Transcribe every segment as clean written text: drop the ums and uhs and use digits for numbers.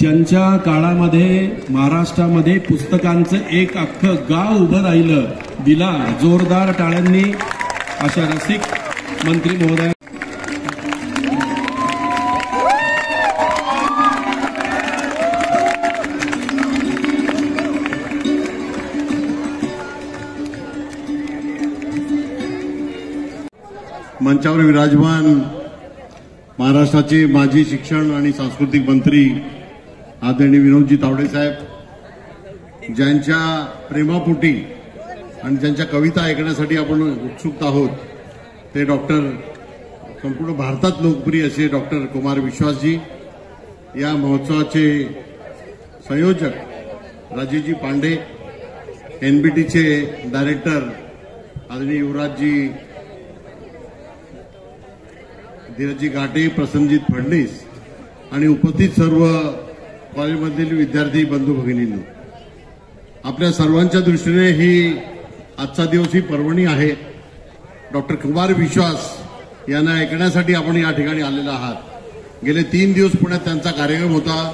ज्यांच्या काळामध्ये महाराष्ट्रामध्ये पुस्तकांचं एक अख्खं गाव उभं राहिलं, दिला जोरदार टाळ्यांनी अशा रसिक मंत्री महोदय. मंचावर विराजमान महाराष्ट्राचे माजी शिक्षण आणि सांस्कृतिक मंत्री आदरणीय विनोदजी तावडे साहेब, ज्यांच्या प्रेमापोटी आणि ज्यांच्या कविता ऐकण्यासाठी आपण उत्सुक आहोत, ते डॉक्टर संपूर्ण भारतात लोकप्रिय असे डॉक्टर कुमार विश्वासजी. या महोत्सवाचे संयोजक राजेशजी पांडे, एनबीटीचे डायरेक्टर आदरणीय युवराजजी, धीरजजी घाटे, प्रसन्नजीत फडणीस आणि उपस्थित सर्व कॉलेजमधील विद्यार्थी बंधू भगिनींनो, आपल्या सर्वांच्या दृष्टीने ही आजचा दिवस ही पर्वणी आहे. डॉक्टर कुमार विश्वास यांना ऐकण्यासाठी आपण या ठिकाणी आलेला आहात. गेले 3 दिवस पुण्यात त्यांचा कार्यक्रम होता.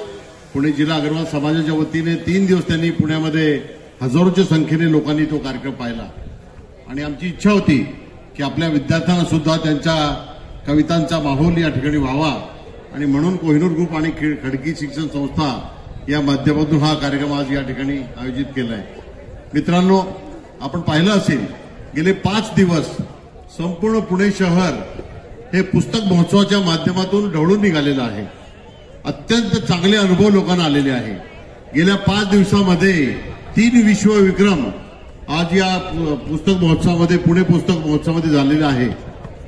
पुणे जिल्हा अग्रवाल समाजाच्या वतीने 3 दिवस त्यांनी पुण्यामध्ये हजारोच्या संख्येने लोकांनी तो कार्यक्रम पाहिला आणि आमची इच्छा होती की आपल्या विद्यार्थ्यांना सुद्धा त्यांच्या कवितांचा माहोल या ठिकाणी व्हावा आणि म्हणून कोहिनूर ग्रुप आणि खडकी शिक्षण संस्था या माध्यमातून हा कार्यक्रम आज या ठिकाणी आयोजित केला आहे. मित्रांनो, आपण पाहिलं असेल गेले 5 दिवस संपूर्ण पुणे शहर हे पुस्तक महोत्सवाच्या माध्यमातून ढवळून निघालेलं आहे. अत्यंत चांगले अनुभव लोकांना आलेले आहे. गेल्या 5 दिवसामध्ये 3 विश्वविक्रम आज या पुस्तक महोत्सवामध्ये, पुणे पुस्तक महोत्सवामध्ये झालेले आहे.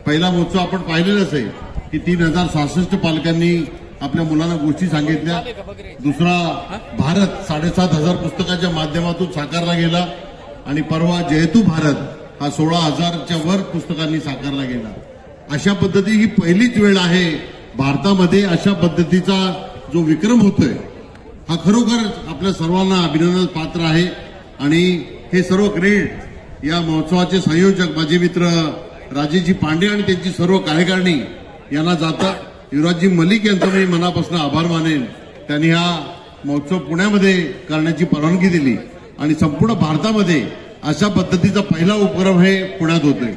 पहिला महोत्सव आपण पाहिलेलाच आहे की 3066 पालकांनी आपल्या मुलांना गोष्टी सांगितल्या. दुसरा भारत 7500 पुस्तकाच्या माध्यमातून साकारला गेला आणि परवा जयतू भारत हा 16000च्या वर पुस्तकांनी साकारला गेला. अशा पद्धती ही पहिलीच वेळ आहे भारतामध्ये अशा पद्धतीचा जो विक्रम होतोय, हा खरोखर आपल्या सर्वांना अभिनंदन पात्र आहे. आणि हे सर्व क्रेडिट या महोत्सवाचे संयोजक माझे मित्र राजेशजी पांडे आणि त्यांची सर्व कार्यकारिणी यांना जातं. युवराजजी मलिक यांचा मी मनापासून आभार मानेन. त्यांनी हा महोत्सव पुण्यामध्ये करण्याची परवानगी दिली आणि संपूर्ण भारतामध्ये अशा पद्धतीचा पहिला उपक्रम हे पुण्यात होतोय.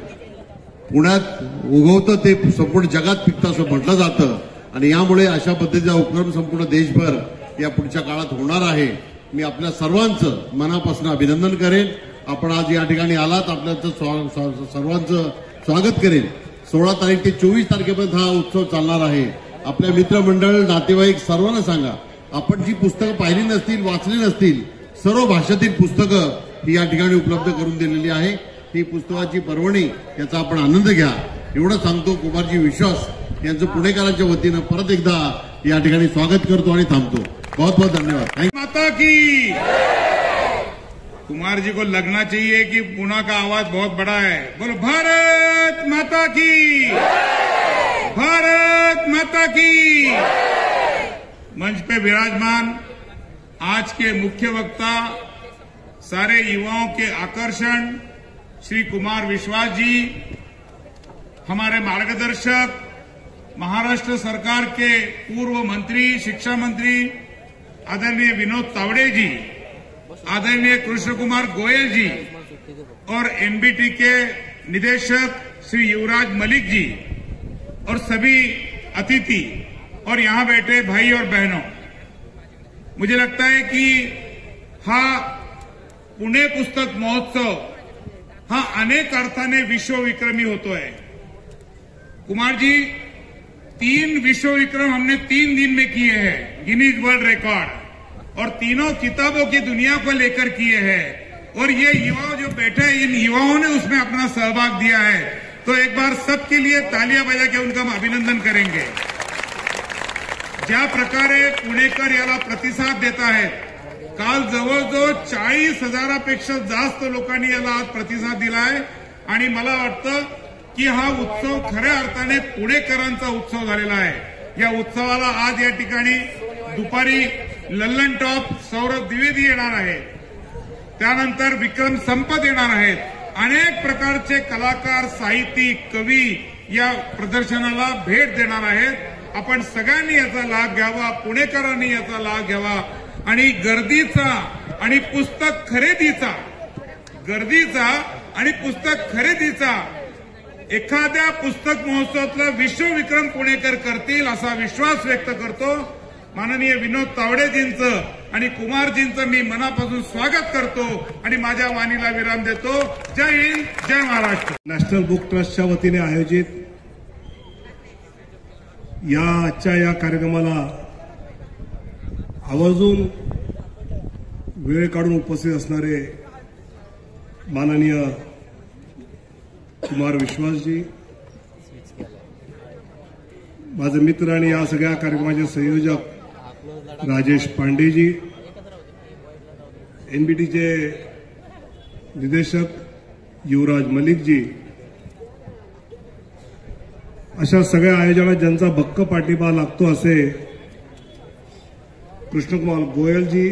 पुण्यात उगवतं ते संपूर्ण जगात पिकतं असं म्हटलं जातं आणि यामुळे अशा पद्धतीचा उपक्रम संपूर्ण देशभर या पुढच्या काळात होणार आहे. मी आपल्या सर्वांचं मनापासून अभिनंदन करेन. आपण आज या ठिकाणी आलात, आपल्याचं सर्वांचं स्वागत करेन. 16 तारीख ते 24 तारखेपर्यंत हा उत्सव चालणार आहे. आपल्या मित्रमंडळ, नातेवाईक सर्वांना सांगा, आपण जी पुस्तकं पाहिली नसतील, वाचली नसतील, सर्व भाषेतील पुस्तकं ही या ठिकाणी उपलब्ध करून दिलेली आहे. ही पुस्तकाची पर्वणी, याचा आपण आनंद घ्या एवढं सांगतो. कुमारजी विश्वास यांचं पुणेकरांच्या वतीनं परत एकदा या ठिकाणी स्वागत करतो आणि थांबतो. बहुत बहुत धन्यवाद. माता की कुमार जी को लगना चाहिए कि पुणे का आवाज बहुत बड़ा है. बोलो भारत माता की, भारत माता की. मंच पे विराजमान आज के मुख्य वक्ता, सारे युवाओं के आकर्षण श्री कुमार विश्वास जी, हमारे मार्गदर्शक, महाराष्ट्र सरकार के पूर्व मंत्री, शिक्षा मंत्री आदरणीय विनोद तावड़े जी, आदरणीय कृष्ण कुमार गोयल जी और एनबीटी के निदेशक श्री युवराज मलिक जी और सभी अतिथि और यहां बैठे भाई और बहनों, मुझे लगता है कि हा पुणे पुस्तक महोत्सव हा अनेक अर्थाने विश्वविक्रमी होतोय. कुमार जी, 3 विश्वविक्रम हमने 3 दिन में किए हैं, गिनीज वर्ल्ड रिकॉर्ड, और तीनों किताबों की दुनिया को लेकर किए हैं. और ये युवा जो बैठे हैं, इन युवाओं ने उसमें अपना सहभाग दिया है. तो एक बार सबके लिए तालियां बजा के उनका हम अभिनंदन करेंगे. ज्या प्रकारे पुणेकर याला प्रतिसाद देत आहेत, काल जवळजवळ 40,000पेक्षा जास्त लोकांनी याला आज प्रतिसाद दिलाय आणि मला वाटतं की हा उत्सव खऱ्या अर्थाने पुणेकरांचा उत्सव झालेला आहे. या उत्सवाला आज या ठिकाणी दुपारी लल्लन टॉप सौरभ द्विवेदी येणार आहे, त्यानंतर विक्रम संपत येणार आहेत. अनेक प्रकारचे कलाकार, साहित्यिक, कवी या प्रदर्शनाला भेट देणार आहेत आपण सगळ्यांनी याचा लाभ घ्यावा, पुणेकरांनी याचा लाभ घ्यावा आणि गर्दीचा आणि पुस्तक खरेदीचा एखाद्या पुस्तक महोत्सवातला विश्वविक्रम पुणेकर करतील असा विश्वास व्यक्त करतो. माननीय विनोद तावडेजींचं आणि कुमारजींचं मी मनापासून स्वागत करतो आणि माझ्या वाणीला विराम देतो. जय हिंद, जय महाराष्ट्र. नॅशनल बुक ट्रस्टच्या वतीने आयोजित आजच्या या कार्यक्रमाला आवर्जून वेळ काढून उपस्थित असणारे माननीय कुमार विश्वासजी, माझे मित्र आणि या सगळ्या कार्यक्रमाचे संयोजक राजेश पांडेजी, एनबीटीचे निदेशक युवराज मलिकजी, अशा सगळ्या आयोजनात ज्यांचा भक्क पाठिंबा लागतो असे कृष्णकुमार गोयलजी,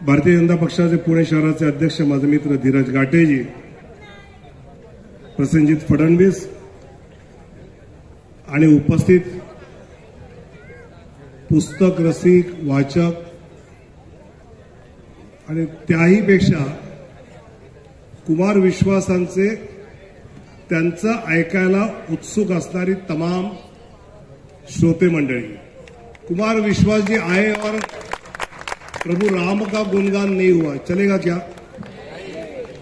भारतीय जनता पक्षाचे पुणे शहराचे अध्यक्ष माझे मित्र धीरज गाटेजी, प्रसेनजीत फडणवीस आणि उपस्थित पुस्तक रसिक, वाचक आणि त्याहीपेक्षा कुमार विश्वासांचे त्यांचं ऐकायला उत्सुक असणारी तमाम श्रोते मंडळी. कुमार विश्वास जी आए और प्रभु राम का गुणगान नहीं हुआ, चलेगा क्या?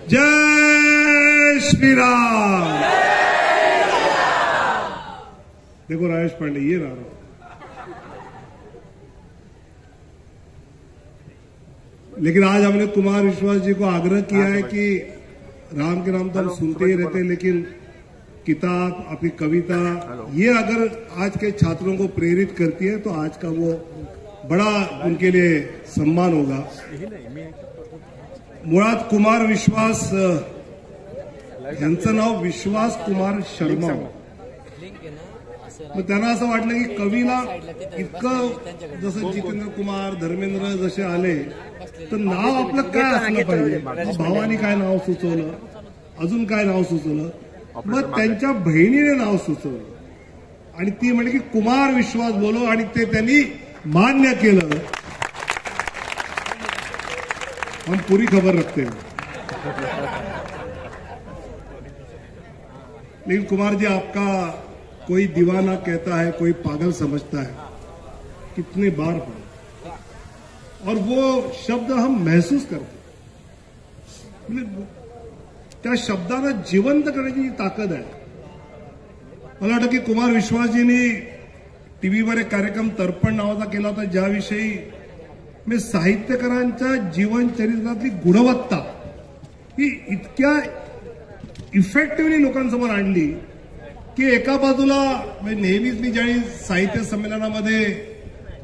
जय श्री राम. देखो राजेश पांडे ये रहा. लेकिन आज हमने कुमार विश्वास जी को आग्रह किया है कि राम के नाम तो हम सुनते ही रहते हैं, लेकिन किताब, आपकी कविता, ये अगर आज के छात्रों को प्रेरित करती है तो आज का वो बड़ा उनके लिए सम्मान होगा. मुळात कुमार विश्वास यांचं नाव विश्वास कुमार शर्मा. मग त्यांना असं वाटलं की कवीला इतकं जसं जितेंद्र कुमार, धर्मेंद्र जसे आले तर नाव आपलं काय असलं पाहिजे. भावानी काय नाव सुचवलं, अजून काय नाव सुचवलं, मग त्यांच्या बहिणीने नाव सुचवलं आणि ती म्हणजे की कुमार विश्वास बोलो आणि ते त्यांनी मान्य केलं. हम पूरी खबर रखते हैं. लेकिन कुमार जी, आपका कोई दीवाना कहता है, कोई पागल समझता है, कितने बार पढ़े और वो शब्द हम महसूस करते. त्या शब्दाला जिवंत करण्याची ताकद आहे. मला वाटतं की कुमार विश्वासजींनी टीव्हीवर एक कार्यक्रम तर्पण नावाचा केला होता, ज्याविषयी मी साहित्यकारांच्या जीवन चरित्रातली गुणवत्ता ही इतक्या इफेक्टिव्हली लोकांसमोर आणली की एका बाजूला नेहमीच मी ज्यावेळी साहित्य संमेलनामध्ये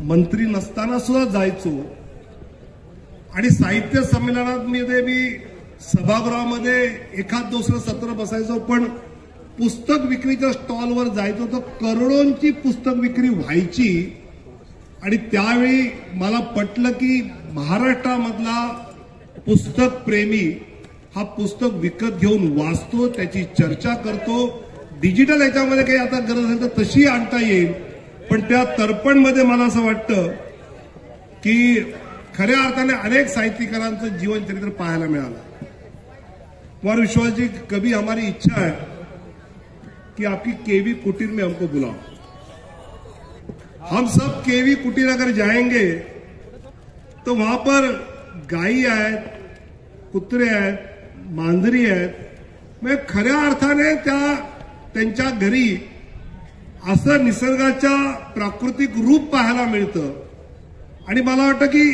मंत्री नसताना सुद्धा जायचो आणि साहित्य संमेलनामध्ये मी सभागृहामध्ये एखाद दुसरं सत्र बसायचो, पण पुस्तक विक्रीच्या स्टॉलवर जायचो तर करोडोंची पुस्तक विक्री व्हायची. आणि त्यावेळी मला पटलं की महाराष्ट्रामधला पुस्तक प्रेमी हा पुस्तक विकत घेऊन वाचतो, त्याची चर्चा करतो. डिजिटल याच्यामध्ये काही आता गरज असेल तर तशी आणता येईल, पण त्या तर्पणमध्ये मला असं वाटतं की खऱ्या अर्थाने अनेक साहित्यकारांचं जीवन चरित्र पाहायला मिळालं. कुमार विश्वास जी, कभी हमारी इच्छा है कि आपकी केवी कुटीर में हमको बुलाओ. हम सब केवी कुटीर अगर जाएंगे तो वहां पर गायी आहेत, कुत्रे आहेत, मांजरी आहेत. म्हणजे खऱ्या अर्थाने त्यांच्या घरी असं निसर्गाच्या प्राकृतिक रूप पाहायला मिळतं. आणि मला वाटतं की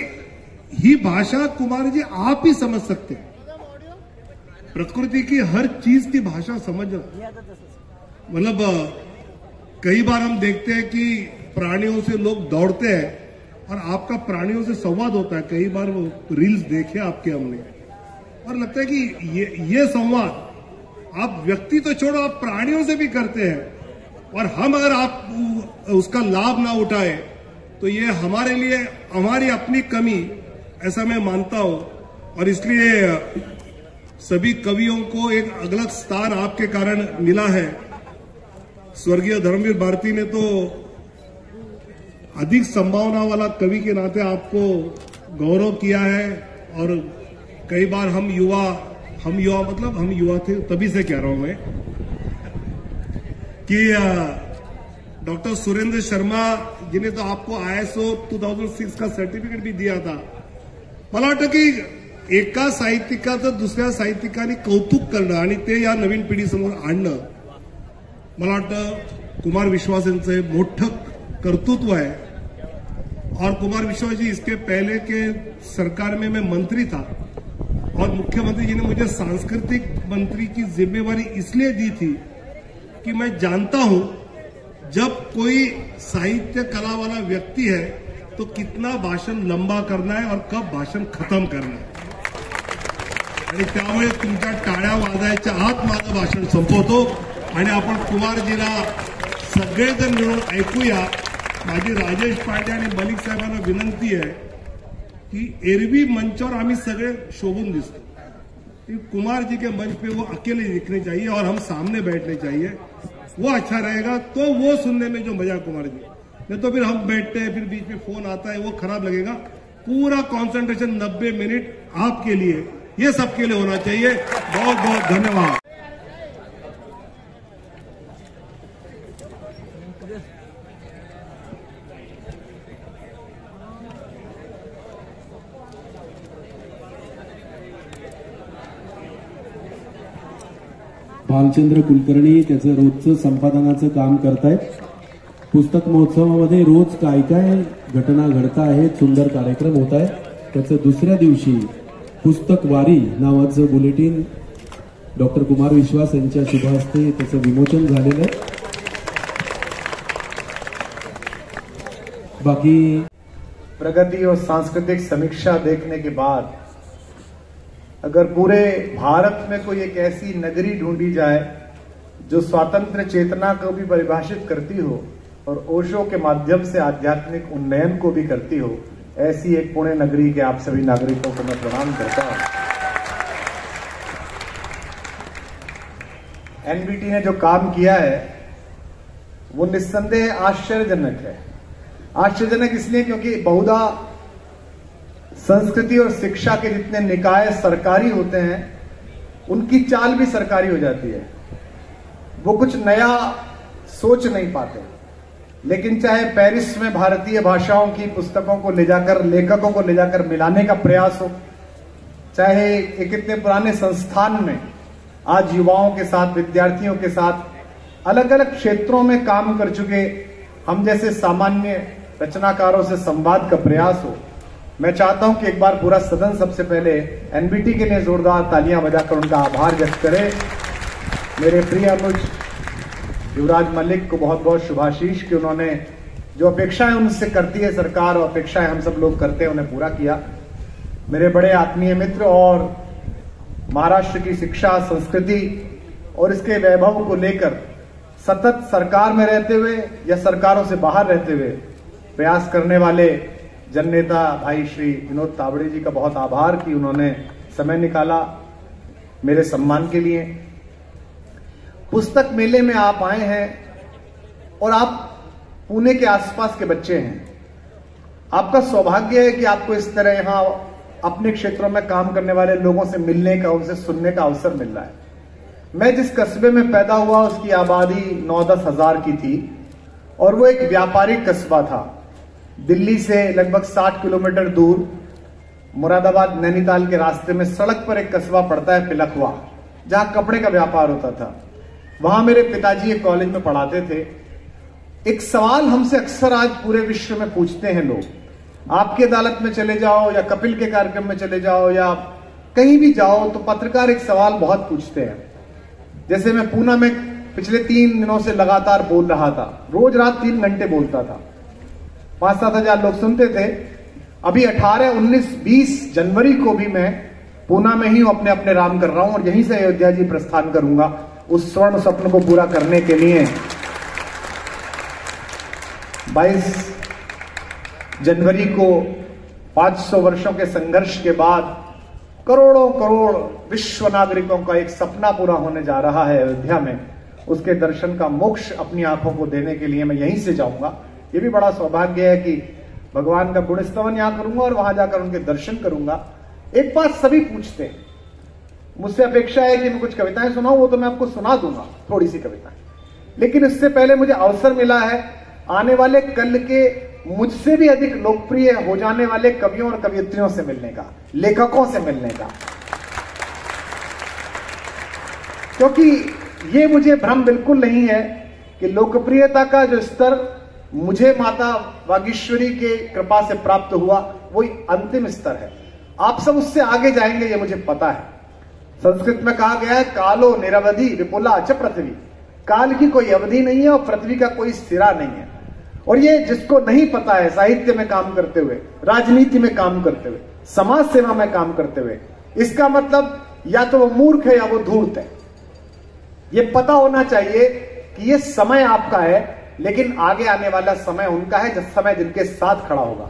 ही भाषा कुमार जी आप ही समझ सकते हैं. प्रकृति की हर चीज की भाषा समझ, मतलब कई बार हम देखते हैं कि प्राणियों से लोग दौड़ते हैं और आपका प्राणियों से संवाद होता है. कई बार वो रील्स देखे आपके हमने और लगता है कि ये संवाद आप व्यक्ति तो छोड़ो, आप प्राणियों से भी करते हैं. और हम अगर आप उसका लाभ ना उठाए तो ये हमारे लिए हमारी अपनी कमी, ऐसा मैं मानता हूं. और इसलिए सभी कवियों को एक अलग स्थान आपके कारण मिला है. स्वर्गीय धर्मवीर भारती ने तो अधिक संभावना वाला कवि के नाते आपको गौरव किया है। और कई बार हम युवा मतलब हम युवा थे तभी से कह रहा हूं मैं कि डॉक्टर सुरेंद्र शर्मा जिन्हें तो आपको ISO 2006 का सर्टिफिकेट भी दिया था, मला वाटतं की एका साहित्यिकाचं दुसऱ्या साहित्यिकाने कौतुक करणं आणि ते या नवीन पिढीसमोर आणणं, मला वाटतं कुमार विश्वास यांचं मोठं कर्तृत्व है। और कुमार विश्वास जी, इसके पहले के सरकार में मैं मंत्री था और मुख्यमंत्री जी ने मुझे सांस्कृतिक मंत्री की जिम्मेवारी इसलिए दी थी कि मैं जानता हूं जब कोई साहित्य कला वाला व्यक्ति है तो कितना भाषण लंबा करना है और कब भाषण खत्म करना है। आणि त्यामुळे तुमच्या टाळ्या वाजायच्या आत माझं भाषण संपवतो आणि आपण कुमारजीला सगळेजण मिळून ऐकूया। माझी राजेश पांडे आणि मलिक साहेबांना विनंती आहे कि एरवी मंचावर आम्ही सगळे शोभून दिसतो, कुमार जी के मंच पे वो अकेले दिखने चाहिए और हम सामने बैठने चाहिए, वो अच्छा रहेगा। तो वो सुनने में जो मजा कुमार जी, नहीं तो फिर हम बैठते हैं फिर बीच में फोन आता है, वो खराब लगेगा। पूरा कंसंट्रेशन 90 मिनट आपके लिए, ये सबके लिए होना चाहिए। बहुत बहुत धन्यवाद। भालचंद्र कुलकर्णी त्याचं रोजचं संपादनाचं काम करतायत। पुस्तक महोत्सवामध्ये रोज काय काय घटना घडत आहेत, सुंदर कार्यक्रम होत आहेत। त्याचं दुसऱ्या दिवशी पुस्तक वारी नावाचं बुलेटिन डॉक्टर कुमार विश्वास यांच्या शुभ हस्ते त्याचं विमोचन झालेलं आहे। बाकी प्रगति और सांस्कृतिक समीक्षा देखने के बाद अगर पूरे भारत में कोई एक ऐसी नगरी ढूंढी जाए जो स्वातंत्र चेतना को भी परिभाषित करती हो और ओशो के माध्यम से आध्यात्मिक उन्नयन को भी करती हो, ऐसी एक पुणे नगरी के आप सभी नागरिकों को मैं प्रणाम करता हूं। एनबीटी ने जो काम किया है वो निस्संदेह आश्चर्यजनक है। आश्चर्यजनक इसलिए क्योंकि बहुधा संस्कृति और शिक्षा के जितने निकाय सरकारी होते हैं उनकी चाल भी सरकारी हो जाती है, वो कुछ नया सोच नहीं पाते। लेकिन चाहे पेरिस में भारतीय भाषाओं की पुस्तकों को ले जाकर, लेखकों को ले जाकर मिलाने का प्रयास हो, चाहे एक इतने पुराने संस्थान में आज युवाओं के साथ, विद्यार्थियों के साथ अलग अलग क्षेत्रों में काम कर चुके हम जैसे सामान्य रचनाकारों से संवाद का प्रयास हो। मैं चाहता हूं कि एक बार पूरा सदन सबसे पहले एनबीटी के लिए जोरदार तालियां बजाकर उनका आभार व्यक्त करे। मेरे प्रिय अनुज युवराज मलिक को बहुत बहुत शुभाशीष कि उन्होंने जो अपेक्षाएं उनसे करती है सरकार और अपेक्षाएं हम सब लोग करते हैं उन्हें पूरा किया। मेरे बड़े आत्मीय मित्र और महाराष्ट्र की शिक्षा, संस्कृति और इसके वैभव को लेकर सतत सरकार में रहते हुए या सरकारों से बाहर रहते हुए प्रयास करने वाले जननेता भाई श्री विनोद तावड़े जी का बहुत आभार कि उन्होंने समय निकाला मेरे सम्मान के लिए। पुस्तक मेले में आप आए हैं और आप पुणे के आसपास के बच्चे हैं। आपका सौभाग्य है कि आपको इस तरह यहां अपने क्षेत्रों में काम करने वाले लोगों से मिलने का, उनसे सुनने का अवसर मिल रहा है। मैं जिस कस्बे में पैदा हुआ उसकी आबादी 9-10 हजार की थी और वो एक व्यापारिक कस्बा था। दिल्ली से लगभग 60 किलोमीटर दूर मुरादाबाद नैनीताल के रास्ते में सड़क पर एक कस्बा पड़ता है पिलखवा, जहां कपड़े का व्यापार होता था। वहां मेरे पिताजी एक कॉलेज में पढ़ाते थे। एक सवाल हमसे अक्सर आज पूरे विश्व में पूछते हैं लोग, आपकी अदालत में चले जाओ या कपिल के कार्यक्रम में चले जाओ या कहीं भी जाओ तो पत्रकार एक सवाल बहुत पूछते हैं। जैसे मैं पूना में पिछले 3 दिनों से लगातार बोल रहा था, रोज रात 3 घंटे बोलता था, 5-7 हजार लोग सुनते थे। अभी 18, 19, 20 जनवरी को भी मैं पूना में ही अपने अपने राम कर रहा हूं और यहीं से अयोध्या जी प्रस्थान करूंगा उस स्वर्ण स्वप्न को पूरा करने के लिए। 22 जनवरी को 500 वर्षों के संघर्ष के बाद करोड़ों करोड़ विश्व नागरिकों का एक सपना पूरा होने जा रहा है अयोध्या में, उसके दर्शन का मोक्ष अपनी आंखों को देने के लिए मैं यहीं से जाऊंगा। ये भी बड़ा सौभाग्य है कि भगवान का गुण स्तवन यहां करूंगा और वहां जाकर उनके दर्शन करूंगा। एक बात सभी पूछते हैं, मुझसे अपेक्षा है कि मैं कुछ कविताएं सुनाऊं, वो तो मैं आपको सुना दूंगा, थोड़ी सी कविताएं। लेकिन इससे पहले मुझे अवसर मिला है आने वाले कल के मुझसे भी अधिक लोकप्रिय हो जाने वाले कवियों और कवियत्रियों से मिलने का, लेखकों से मिलने का, क्योंकि ये मुझे भ्रम बिल्कुल नहीं है कि लोकप्रियता का जो स्तर मुझे माता वागीश्वरी के कृपा से प्राप्त हुआ वही अंतिम स्तर है। आप सब उससे आगे जाएंगे, ये मुझे पता है। संस्कृत में कहा गया है, कालो निरवधि विपुला च पृथ्वी। काल की कोई अवधि नहीं है और पृथ्वी का कोई सिरा नहीं है। और ये जिसको नहीं पता है, साहित्य में काम करते हुए, राजनीति में काम करते हुए, समाज सेवा में काम करते हुए, इसका मतलब या तो वो मूर्ख है या वो धूर्त है। ये पता होना चाहिए कि ये समय आपका है, लेकिन आगे आने वाला समय उनका है, जिस समय जिनके साथ खड़ा होगा।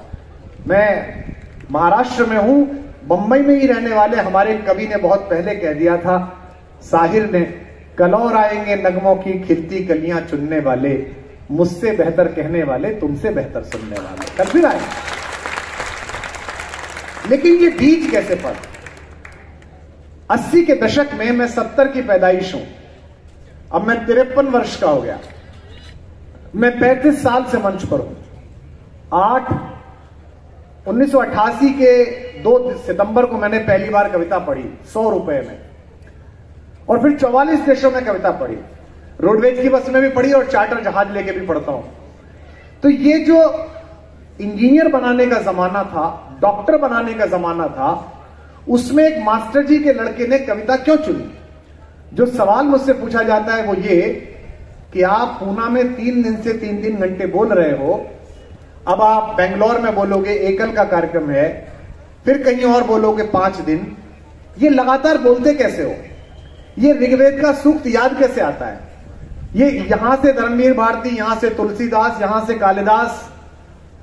मैं महाराष्ट्र में हूं, बंबई में ही रहने वाले हमारे कवि ने बहुत पहले कह दिया था, साहिर ने, कल और आएंगे नगमों की खिलती कलियां चुनने वाले, मुझसे बेहतर कहने वाले, तुमसे बेहतर सुनने वाले। कल फिर आए। लेकिन ये बीज कैसे पड़ा? 80 के दशक में, मैं 70 की पैदाइश हूं, अब मैं 53 वर्ष का हो गया। मैं 35 साल से मंच पर हूं। 1988 के 2 सितंबर को मैंने पहली बार कविता पढ़ी 100 रुपए में, और फिर 44 देशों में कविता पढ़ी, रोडवेज की बस में भी पढ़ी और चार्टर जहाज लेके भी पढ़ता हूं। तो ये जो इंजीनियर बनाने का जमाना था, डॉक्टर बनाने का जमाना था, उसमें एक मास्टर जी के लड़के ने कविता क्यों चुनी? जो सवाल मुझसे पूछा जाता है वो ये कि आप पूना में 3 दिन से 3 घंटे बोल रहे हो, अब आप बेंगलोर में बोलोगे, एकल का कार्यक्रम है, फिर कहीं और बोलोगे 5 दिन, ये लगातार बोलते कैसे हो? ये ऋग्वेद का सूक्त याद कैसे आता है? ये यहां से धर्मवीर भारती, यहां से तुलसीदास, यहां से कालिदास,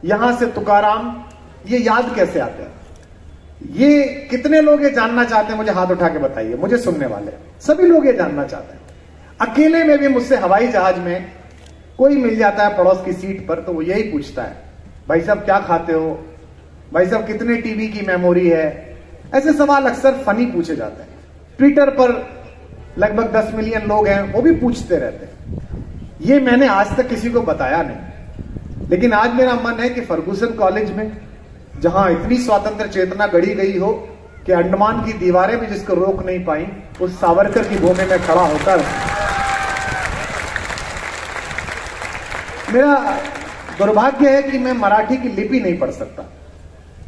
यहां से तुकाराम, ये याद कैसे आते हैं? ये कितने लोग ये जानना चाहते हैं? मुझे हाथ उठा के बताइए, मुझे सुनने वाले सभी लोग ये जानना चाहते हैं। अकेले में भी मुझसे हवाई जहाज में कोई मिल जाता है पड़ोस की सीट पर, तो वो यही पूछता है, भाई साहब क्या खाते हो, भाई साहब कितने टीबी की मेमोरी है। ऐसे सवाल अक्सर फनी पूछे जाते हैं। ट्विटर पर लगभग 10 मिलियन लोग हैं, वो भी पूछते रहते हैं। ये मैंने आज तक किसी को बताया नहीं, लेकिन आज मेरा मन है कि फर्गुसन कॉलेज में, जहां इतनी स्वतंत्र चेतना गढ़ी गई हो कि अंडमान की दीवारें भी जिसको रोक नहीं पाई, उस सावरकर की भूमि में खड़ा होकर मेरा दुर्भाग्य है कि मैं मराठी की लिपि नहीं पढ़ सकता,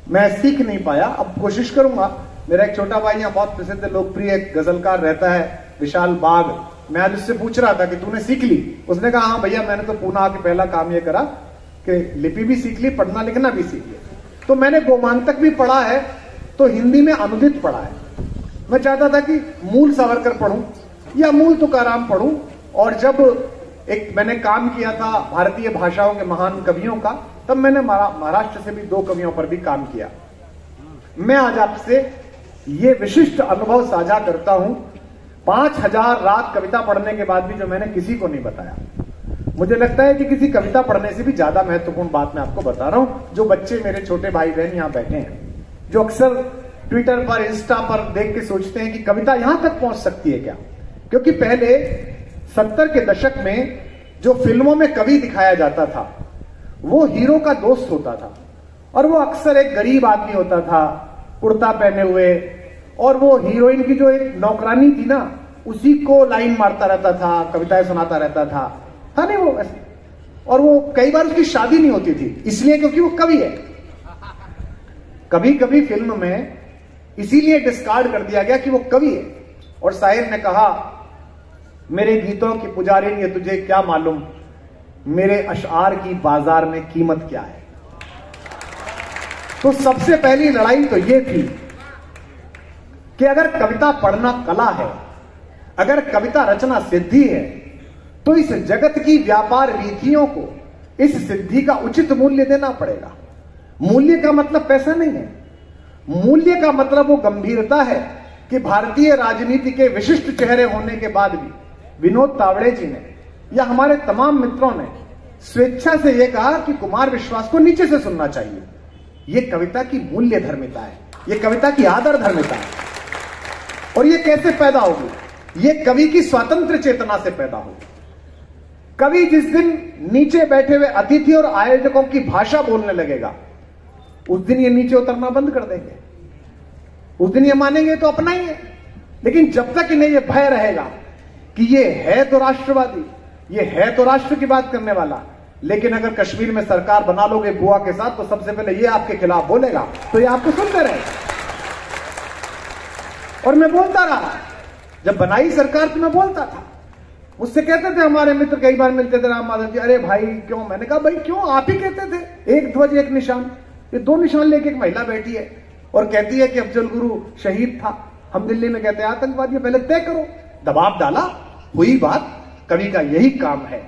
मैं सीख नहीं पाया। अब कोशिश करूंगा। मेरा एक छोटा भाई यहाँ बहुत प्रसिद्ध लोकप्रिय गजलकार रहता है, विशाल बाग। मैं आज उससे पूछ रहा था कि तूने सीख ली? उसने कहा हाँ भैया, मैंने तो पूना आके पहला काम ये करा कि लिपि भी सीख ली, पढ़ना लिखना भी सीख लिया। तो मैंने गोमांतक भी पढ़ा है, तो हिंदी में अनुदित पढ़ा है। मैं चाहता था कि मूल सावरकर पढ़ूं या मूल तुकाराम पढ़ूं, और जब एक मैंने काम किया था भारतीय भाषाओं के महान कवियों का, तब मैंने महाराष्ट्र से भी 2 कवियों पर भी काम किया। मैं आज आपसे ये विशिष्ट अनुभव साझा करता हूं, 5000 रात कविता पढ़ने के बाद भी, जो मैंने किसी को नहीं बताया। मुझे लगता है कि किसी कविता पढ़ने से भी ज्यादा महत्वपूर्ण बात मैं आपको बता रहा हूं। जो बच्चे मेरे छोटे भाई बहन यहां बैठे हैं, जो अक्सर ट्विटर पर, इंस्टा पर देख के सोचते हैं कि कविता यहां तक पहुंच सकती है क्या? क्योंकि पहले 70 के दशक में जो फिल्मों में कवि दिखाया जाता था, वो हीरो का दोस्त होता था, और वो अक्सर एक गरीब आदमी होता था, कुर्ता पहने हुए, और वो हीरोइन की जो एक नौकरानी थी ना, उसी को लाइन मारता रहता था, कविताएं सुनाता रहता था नहीं वो ऐसे। और वो कई बार उसकी शादी नहीं होती थी, इसलिए क्योंकि वो कवि है। कभी कभी फिल्म में इसीलिए डिस्कार्ड कर दिया गया कि वो कवि है। और शायर ने कहा, मेरे गीतों की पुजारी, ये तुझे क्या मालूम मेरे अशआर की बाजार में कीमत क्या है। तो सबसे पहली लड़ाई तो ये थी कि अगर कविता पढ़ना कला है, अगर कविता रचना सिद्धि है, तो इस जगत की व्यापार रीतियों को इस सिद्धि का उचित मूल्य देना पड़ेगा। मूल्य का मतलब पैसा नहीं है, मूल्य का मतलब वो गंभीरता है कि भारतीय राजनीति के विशिष्ट चेहरे होने के बाद भी विनोद तावड़े जी ने या हमारे तमाम मित्रों ने स्वेच्छा से यह कहा कि कुमार विश्वास को नीचे से सुनना चाहिए। यह कविता की मूल्य धर्मिता है, यह कविता की आदर धर्मिता है। और यह कैसे पैदा होगी? यह कवि की स्वतंत्र चेतना से पैदा होगी। कवि जिस दिन नीचे बैठे हुए अतिथि और आयोजकों की भाषा बोलने लगेगा, उस दिन ये नीचे उतरना बंद कर देंगे। उस दिन ये मानेंगे तो अपना ही है। लेकिन जब तक इन्हें यह भय रहेगा कि ये है तो राष्ट्रवादी, ये है तो राष्ट्र की बात करने वाला, लेकिन अगर कश्मीर में सरकार बना लोगे बुआ के साथ तो सबसे पहले ये आपके खिलाफ बोलेगा, तो ये आपको सुनते रहेगा। और मैं बोलता रहा, जब बनाई सरकार तो मैं बोलता था। मुझसे कहते थे हमारे मित्र, कई बार मिलते थे, राम माधव जी, अरे भाई क्यों? मैंने कहा भाई क्यों? आप ही कहते थे एक ध्वज एक निशान। ये 2 निशान लेके एक महिला बैठी है और कहती है कि अफजल गुरु शहीद था। हम दिल्ली में कहते हैं आतंकवादी, पहले तय करो। दबाव डाला, हुई बात। कवि का यही काम है।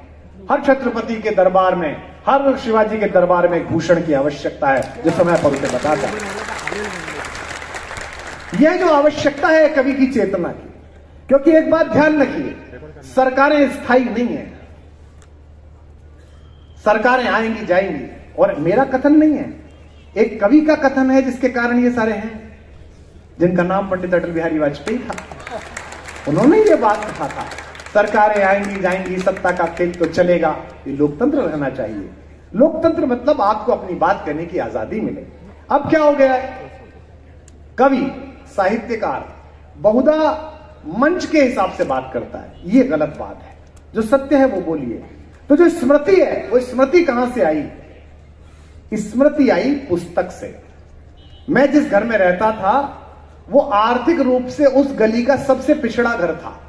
हर छत्रपति के दरबार में, हर शिवाजी के दरबार में भूषण की आवश्यकता है, जो समय पर उसे बताता है। यह जो आवश्यकता है कवि की चेतना की, क्योंकि एक बात ध्यान रखिए, सरकारें स्थायी नहीं है। सरकारें आएंगी जाएंगी, और मेरा कथन नहीं है, एक कवि का कथन है जिसके कारण ये सारे हैं, जिनका नाम पंडित अटल बिहारी वाजपेयी था। उन्होंने ये बात कहा था, सरकारें आएंगी जाएंगी, सत्ता का खेल तो चलेगा, ये लोकतंत्र रहना चाहिए। लोकतंत्र मतलब आपको अपनी बात कहने की आजादी मिले। अब क्या हो गया है? कवि, साहित्यकार बहुधा मंच के हिसाब से बात करता है। ये गलत बात है। जो सत्य है वो बोलिए। तो जो स्मृति है, वो स्मृति कहां से आई? स्मृति आई पुस्तक से। मैं जिस घर में रहता था वो आर्थिक रूप से उस गली का सबसे पिछड़ा घर था।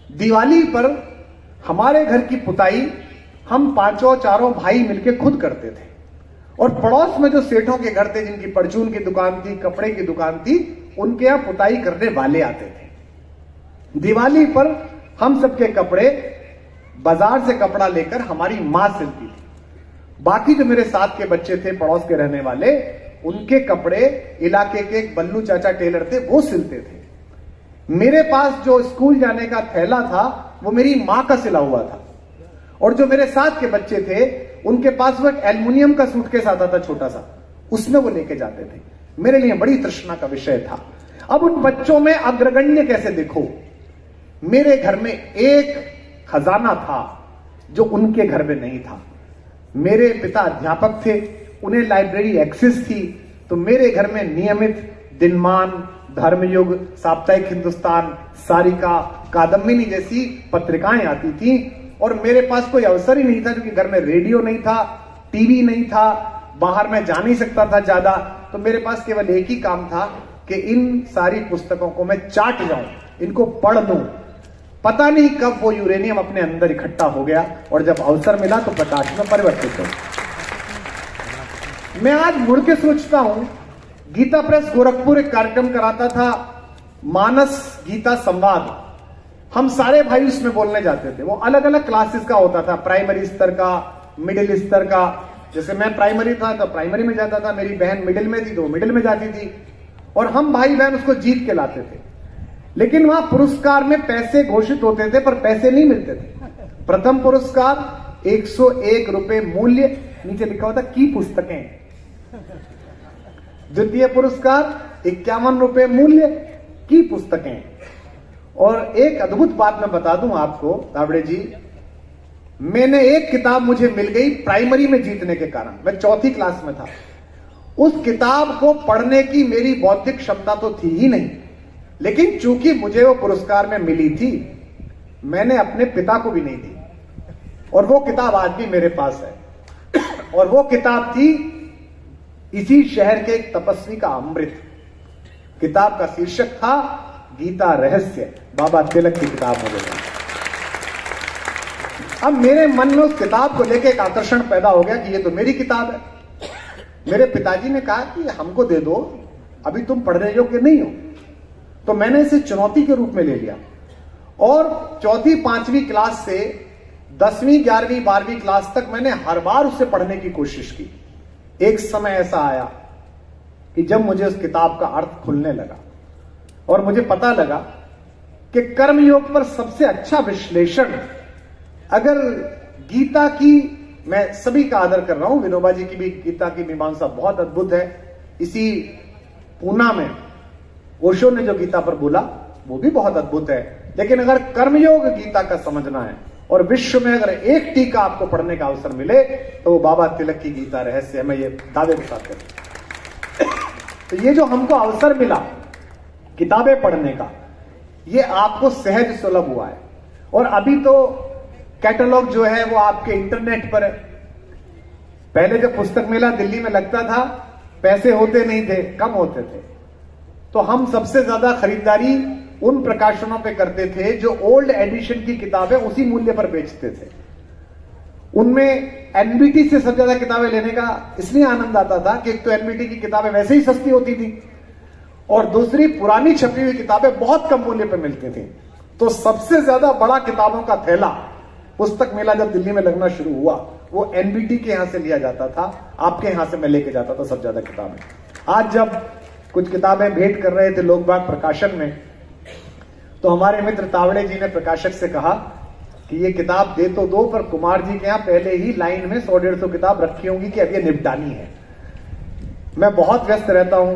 दिवाली पर हमारे घर की पुताई हम 5-4 भाई मिलकर खुद करते थे, और पड़ोस में जो सेठों के घर थे, जिनकी परचून की दुकान थी, कपड़े की दुकान थी, उनके यहां पुताई करने वाले आते थे। दिवाली पर हम सबके कपड़े बाजार से कपड़ा लेकर हमारी मां सिलती थी। बाकी जो मेरे साथ के बच्चे थे, पड़ोस के रहने वाले, उनके कपड़े इलाके के एक बल्लू चाचा टेलर थे, वो सिलते थे। मेरे पास जो स्कूल जाने का थैला था वो मेरी मां का सिला हुआ था, और जो मेरे साथ के बच्चे थे उनके पास वो एक एल्युमिनियम का सूटकेस आता था छोटा सा, उसमें वो लेके जाते थे। मेरे लिए बड़ी तृष्णा का विषय था। अब उन बच्चों में अग्रगण्य कैसे देखो? मेरे घर में एक खजाना था जो उनके घर में नहीं था। मेरे पिता अध्यापक थे, उन्हें लाइब्रेरी एक्सेस थी, तो मेरे घर में नियमित दिनमान, धर्मयुग, साप्ताहिक हिंदुस्तान, सारिका, कादम्बिनी जैसी पत्रिकाएं आती थी। और मेरे पास कोई अवसर ही नहीं था, क्योंकि घर में रेडियो नहीं था, टीवी नहीं था, बाहर में जा नहीं सकता था ज्यादा। तो मेरे पास केवल एक ही काम था कि इन सारी पुस्तकों को मैं चाट जाऊं, इनको पढ़ लूं। पता नहीं कब वो यूरेनियम अपने अंदर इकट्ठा हो गया, और जब अवसर मिला तो प्रकाश में परिवर्तित हो। मैं आज मुड़ के सोचता हूं, गीता प्रेस गोरखपुर एक कार्यक्रम कराता था, मानस गीता संवाद। हम सारे भाई उसमें बोलने जाते थे। वो अलग अलग क्लासेस का होता था, प्राइमरी स्तर का, मिडिल स्तर का। जैसे मैं प्राइमरी था तो प्राइमरी में जाता था, मेरी बहन मिडिल में थी तो मिडिल में जाती थी, और हम भाई बहन उसको जीत के लाते थे। लेकिन वहां पुरस्कार में पैसे घोषित होते थे, पर पैसे नहीं मिलते थे। प्रथम पुरस्कार 101 रुपए मूल्य, नीचे लिखा होता की पुस्तकें। द्वितीय पुरस्कार 51 रुपए मूल्य की पुस्तकें। और एक अद्भुत बात मैं बता दूं आपको तावड़े जी, मैंने एक किताब मुझे मिल गई प्राइमरी में जीतने के कारण। मैं 4th क्लास में था। उस किताब को पढ़ने की मेरी बौद्धिक क्षमता तो थी ही नहीं, लेकिन चूंकि मुझे वो पुरस्कार में मिली थी, मैंने अपने पिता को भी नहीं दी, और वो किताब आज भी मेरे पास है। और वो किताब थी इसी शहर के एक तपस्वी का अमृत। किताब का शीर्षक था गीता रहस्य, बाबा तिलक की किताब मुझे मिली। अब मेरे मन में उस किताब को लेकर एक आकर्षण पैदा हो गया कि ये तो मेरी किताब है। मेरे पिताजी ने कहा कि हमको दे दो, अभी तुम पढ़ने योग्य नहीं हो। तो मैंने इसे चुनौती के रूप में ले लिया, और 4th 5वीं क्लास से 10वीं 11वीं 12वीं क्लास तक मैंने हर बार उसे पढ़ने की कोशिश की। एक समय ऐसा आया कि जब मुझे उस किताब का अर्थ खुलने लगा, और मुझे पता लगा कि कर्मयोग पर सबसे अच्छा विश्लेषण अगर गीता की, मैं सभी का आदर कर रहा हूं, विनोबा जी की भी गीता की मीमांसा बहुत अद्भुत है। इसी पूना में ओशो ने जो गीता पर बोला वो भी बहुत अद्भुत है। लेकिन अगर कर्मयोग गीता का समझना है और विश्व में अगर एक टीका आपको पढ़ने का अवसर मिले तो वो बाबा तिलक की गीता रहस्य है, मैं ये दावे के साथ करता हूं। तो ये जो हमको अवसर मिला किताबें पढ़ने का, ये आपको सहज सुलभ हुआ है। और अभी तो कैटलॉग जो है वो आपके इंटरनेट पर है। पहले जब पुस्तक मेला दिल्ली में लगता था, पैसे होते नहीं थे, कम होते थे, तो हम सबसे ज्यादा खरीदारी उन प्रकाशनों पे करते थे जो ओल्ड एडिशन की किताबें उसी मूल्य पर बेचते थे। उनमें एनबीटी से सबसे ज्यादा किताबें लेने का इसलिए आनंद आता था कि एक तो एनबीटी की किताबें वैसे ही सस्ती होती थी और दूसरी पुरानी छपी हुई किताबें बहुत कम मूल्य पर मिलती थी। तो सबसे ज्यादा बड़ा किताबों का थैला पुस्तक मेला जब दिल्ली में लगना शुरू हुआ वो एनबीटी के यहां से लिया जाता था, आपके यहां से मैं लेके जाता था सबसे ज्यादा किताबें। आज जब कुछ किताबें भेंट कर रहे थे लोग बाग प्रकाशन में, तो हमारे मित्र तावड़े जी ने प्रकाशक से कहा कि ये किताब दे तो दो, पर कुमार जी के यहां पहले ही लाइन में 100-150 किताब रखी होंगी कि अब ये निपटानी है। मैं बहुत व्यस्त रहता हूं,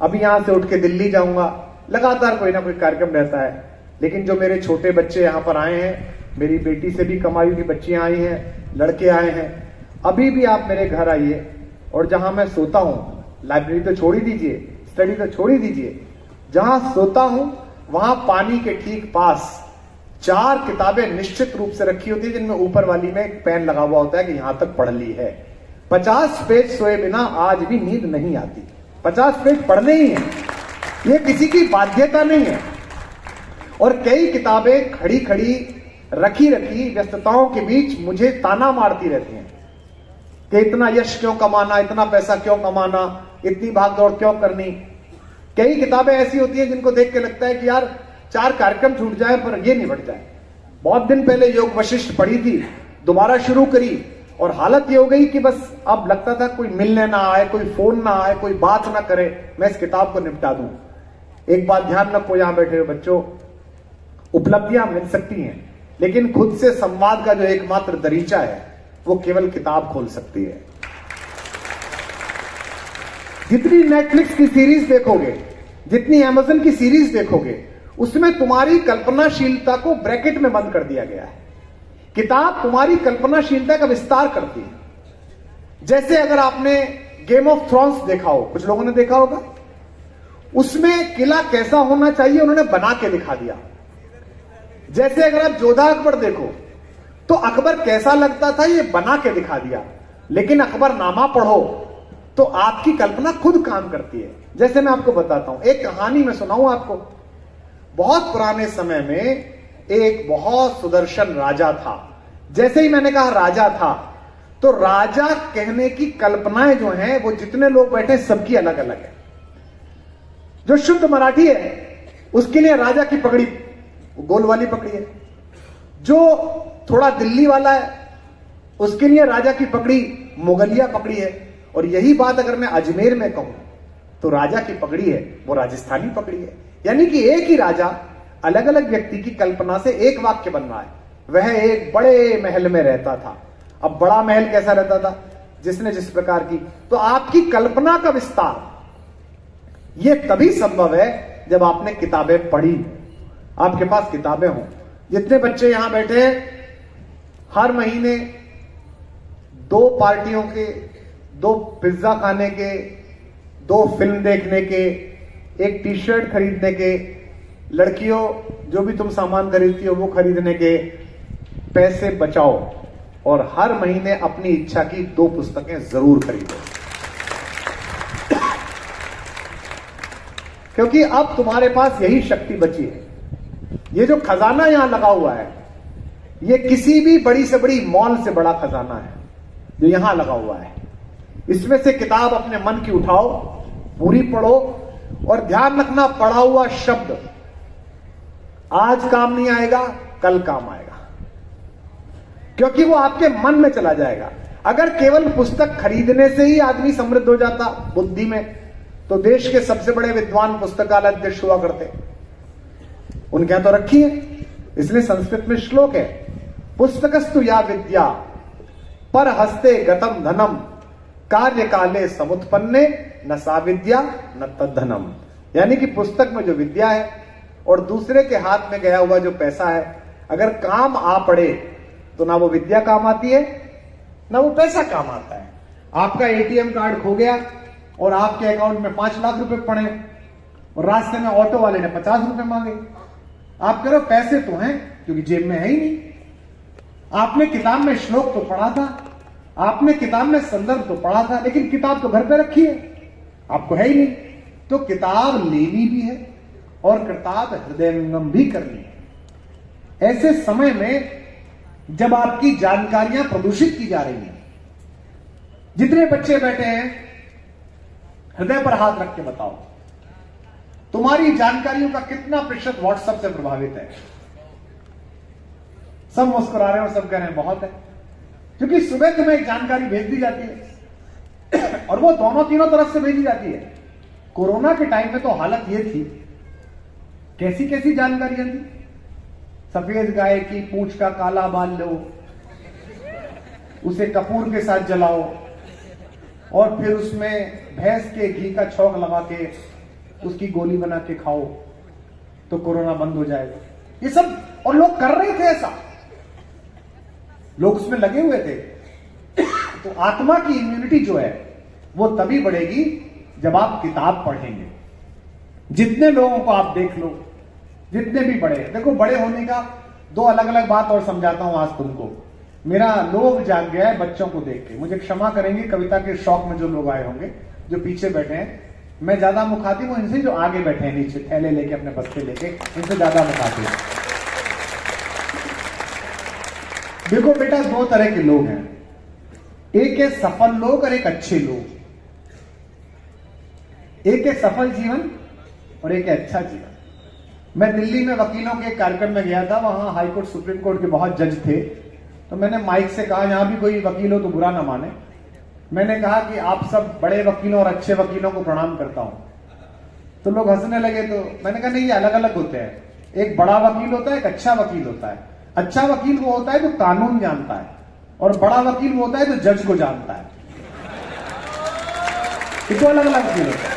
अभी यहां से उठ के दिल्ली जाऊंगा, लगातार कोई ना कोई कार्यक्रम रहता है। लेकिन जो मेरे छोटे बच्चे यहां पर आए हैं, मेरी बेटी से भी कम आयु की बच्चियां आई हैं, लड़के आए हैं, अभी भी आप मेरे घर आइए और जहां मैं सोता हूं, लाइब्रेरी तो छोड़ ही दीजिए, स्टडी तो छोड़ ही दीजिए, जहां सोता हूं वहां पानी के ठीक पास 4 किताबें निश्चित रूप से रखी होती है, जिनमें ऊपर वाली में एक पेन लगा हुआ होता है कि यहां तक पढ़ ली है। 50 पेज सोए बिना आज भी नींद नहीं आती। 50 पेज पढ़ने ही है, ये किसी की बाध्यता नहीं है। और कई किताबें खड़ी खड़ी रखी रखी व्यस्तताओं के बीच मुझे ताना मारती रहती हैं कि इतना यश क्यों कमाना, इतना पैसा क्यों कमाना, इतनी भागदौड़ क्यों करनी। कई किताबें ऐसी होती हैं जिनको देख के लगता है कि यार 4 कार्यक्रम छूट जाए पर ये निपट जाए। बहुत दिन पहले योग वशिष्ठ पढ़ी थी, दोबारा शुरू करी और हालत ये हो गई कि बस अब लगता था कोई मिलने ना आए, कोई फोन ना आए, कोई बात ना करे, मैं इस किताब को निपटा दूं। एक बात ध्यान रखो यहां बैठे हुए बच्चों, उपलब्धियां मिल सकती हैं लेकिन खुद से संवाद का जो एकमात्र दरीचा है वो केवल किताब खोल सकती है। जितनी नेटफ्लिक्स की सीरीज देखोगे, जितनी अमेज़न की सीरीज देखोगे, उसमें तुम्हारी कल्पनाशीलता को ब्रैकेट में बंद कर दिया गया है। किताब तुम्हारी कल्पनाशीलता का विस्तार करती है। जैसे अगर आपने गेम ऑफ थ्रोन्स देखा हो, कुछ लोगों ने देखा होगा, उसमें किला कैसा होना चाहिए उन्होंने बना के दिखा दिया। जैसे अगर आप जोधा अकबर देखो तो अकबर कैसा लगता था ये बना के दिखा दिया, लेकिन अकबरनामा पढ़ो तो आपकी कल्पना खुद काम करती है। जैसे मैं आपको बताता हूं, एक कहानी मैं सुनाऊं आपको। बहुत पुराने समय में एक बहुत सुदर्शन राजा था। जैसे ही मैंने कहा राजा था, तो राजा कहने की कल्पनाएं जो हैं वो जितने लोग बैठे सबकी अलग अलग है। जो शुद्ध मराठी है उसके लिए राजा की पगड़ी गोल वाली पगड़ी है, जो थोड़ा दिल्ली वाला है उसके लिए राजा की पगड़ी मुगलिया पगड़ी है, और यही बात अगर मैं अजमेर में कहूं तो राजा की पगड़ी है वो राजस्थानी पगड़ी है। यानी कि एक ही राजा अलग अलग व्यक्ति की कल्पना से एक वाक्य बन रहा है। वह एक बड़े महल में रहता था। अब बड़ा महल कैसा रहता था, जिसने जिस प्रकार की, तो आपकी कल्पना का विस्तार यह तभी संभव है जब आपने किताबें पढ़ी, आपके पास किताबें हों। जितने बच्चे यहां बैठे हैं, हर महीने 2 पार्टियों के, 2 पिज्जा खाने के, 2 फिल्म देखने के, 1 टी शर्ट खरीदने के, लड़कियों जो भी तुम सामान खरीदती हो वो खरीदने के पैसे बचाओ और हर महीने अपनी इच्छा की 2 पुस्तकें जरूर खरीदो, क्योंकि अब तुम्हारे पास यही शक्ति बची है। ये जो खजाना यहां लगा हुआ है, ये किसी भी बड़ी से बड़ी मॉल से बड़ा खजाना है जो यहां लगा हुआ है। इसमें से किताब अपने मन की उठाओ, पूरी पढ़ो, और ध्यान रखना पढ़ा हुआ शब्द आज काम नहीं आएगा, कल काम आएगा, क्योंकि वो आपके मन में चला जाएगा। अगर केवल पुस्तक खरीदने से ही आदमी समृद्ध हो जाता बुद्धि में, तो देश के सबसे बड़े विद्वान पुस्तकालय अध्यक्ष हुआ करते। उनके यहां तो रखी है, इसलिए संस्कृत में श्लोक है, पुस्तकस्तु या विद्या पर हस्ते गतम धनम कार्य काले समुत्पन्ने न सा विद्या न तद्धनम। यानी कि पुस्तक में जो विद्या है और दूसरे के हाथ में गया हुआ जो पैसा है, अगर काम आ पड़े तो ना वो विद्या काम आती है ना वो पैसा काम आता है। आपका एटीएम कार्ड खो गया और आपके अकाउंट में 5 लाख रुपए पड़े और रास्ते में ऑटो वाले ने 50 रुपए मांगे, आप कह रहे हो पैसे तो हैं क्योंकि जेब में है ही नहीं। आपने किताब में श्लोक तो पढ़ा था, आपने किताब में संदर्भ तो पढ़ा था, लेकिन किताब तो घर पे रखी है, आपको है ही नहीं। तो किताब लेनी भी है और किताब हृदयंगम भी करनी है। ऐसे समय में जब आपकी जानकारियां प्रदूषित की जा रही हैं, जितने बच्चे बैठे हैं हृदय पर हाथ रख के बताओ, तुम्हारी जानकारियों का कितना प्रतिशत व्हाट्सएप से प्रभावित है? सब मुस्कुरा रहे हैं और सब कह रहे हैं बहुत है, क्योंकि सुबह तुम्हें एक जानकारी भेज दी जाती है और वो दोनों तीनों तरफ से भेजी जाती है। कोरोना के टाइम में तो हालत ये थी, कैसी कैसी जानकारियां थी, सफेद गाय की पूंछ का काला बाल लो, उसे कपूर के साथ जलाओ और फिर उसमें भैंस के घी का छौंक लगा के उसकी गोली बना के खाओ तो कोरोना बंद हो जाएगा। ये सब, और लोग कर रहे थे ऐसा, लोग उसमें लगे हुए थे। तो आत्मा की इम्यूनिटी जो है वो तभी बढ़ेगी जब आप किताब पढ़ेंगे। जितने लोगों को आप देख लो, जितने भी बड़े, देखो बड़े होने का 2 अलग अलग बात और समझाता हूं आज तुमको। मेरा लोभ जाग गया है बच्चों को देख के, मुझे क्षमा करेंगे कविता के शौक में जो लोग आए होंगे, जो पीछे बैठे हैं, मैं ज्यादा मुखातिब हूं इनसे जो आगे बैठे हैं नीचे थैले लेके अपने बस्ते लेके, इनसे ज्यादा मुखातिब। देखो बेटा, 2 तरह के लोग हैं, एक है सफल लोग और एक अच्छे लोग। एक है सफल जीवन और एक है अच्छा जीवन। मैं दिल्ली में वकीलों के एक कार्यक्रम में गया था, वहां हाई कोर्ट सुप्रीम कोर्ट के बहुत जज थे, तो मैंने माइक से कहा यहां भी कोई वकील हो तो बुरा ना माने, मैंने कहा कि आप सब बड़े वकीलों और अच्छे वकीलों को प्रणाम करता हूं। तो लोग हंसने लगे, तो मैंने कहा नहीं, ये अलग अलग होते हैं, एक बड़ा वकील होता है, एक अच्छा वकील होता है। अच्छा वकील वो होता है जो कानून जानता है और बड़ा वकील वो होता है जो जज को जानता है। ये तो अलग अलग वकील होता है।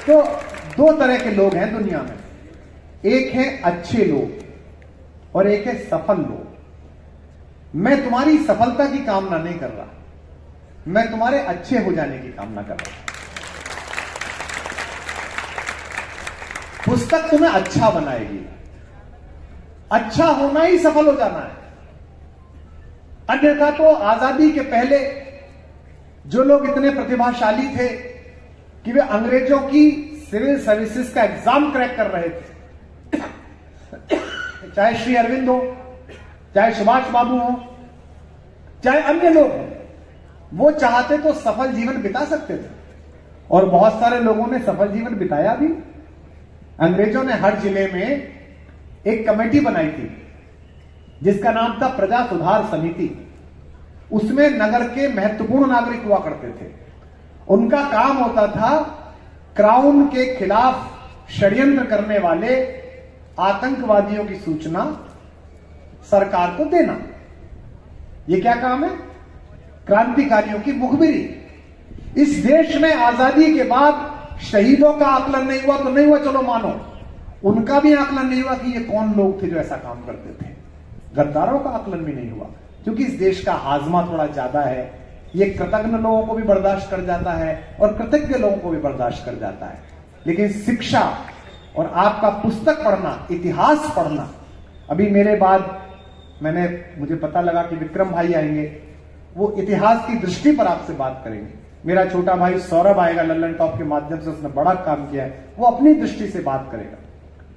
तो 2 तरह के लोग हैं दुनिया में, एक है अच्छे लोग और एक है सफल लोग। मैं तुम्हारी सफलता की कामना नहीं कर रहा, मैं तुम्हारे अच्छे हो जाने की कामना कर रहा हूं। पुस्तक तुम्हें अच्छा बनाएगी, अच्छा होना ही सफल हो जाना है। अन्यथा तो आजादी के पहले जो लोग इतने प्रतिभाशाली थे कि वे अंग्रेजों की सिविल सर्विसेज का एग्जाम क्रैक कर रहे थे, चाहे श्री अरविंद हो, चाहे सुभाष बाबू हो, चाहे अन्य लोग हो, वो चाहते तो सफल जीवन बिता सकते थे और बहुत सारे लोगों ने सफल जीवन बिताया भी। अंग्रेजों ने हर जिले में एक कमेटी बनाई थी जिसका नाम था प्रजा सुधार समिति। उसमें नगर के महत्वपूर्ण नागरिक हुआ करते थे। उनका काम होता था क्राउन के खिलाफ षड्यंत्र करने वाले आतंकवादियों की सूचना सरकार को देना। यह क्या काम है? क्रांतिकारियों की मुखबिरी। इस देश में आजादी के बाद शहीदों का आकलन नहीं हुआ तो नहीं हुआ, चलो मानो, उनका भी आकलन नहीं हुआ कि ये कौन लोग थे जो ऐसा काम करते थे। गद्दारों का आकलन भी नहीं हुआ, क्योंकि इस देश का हाजमा थोड़ा ज्यादा है। ये कृतज्ञ लोगों को भी बर्दाश्त कर जाता है और कृतज्ञ लोगों को भी बर्दाश्त कर जाता है। लेकिन शिक्षा और आपका पुस्तक पढ़ना, इतिहास पढ़ना, अभी मेरे बाद मुझे पता लगा कि विक्रम भाई आएंगे, वो इतिहास की दृष्टि पर आपसे बात करेंगे। मेरा छोटा भाई सौरभ आएगा, लल्लन टॉप के माध्यम से उसने बड़ा काम किया है, वो अपनी दृष्टि से बात करेगा।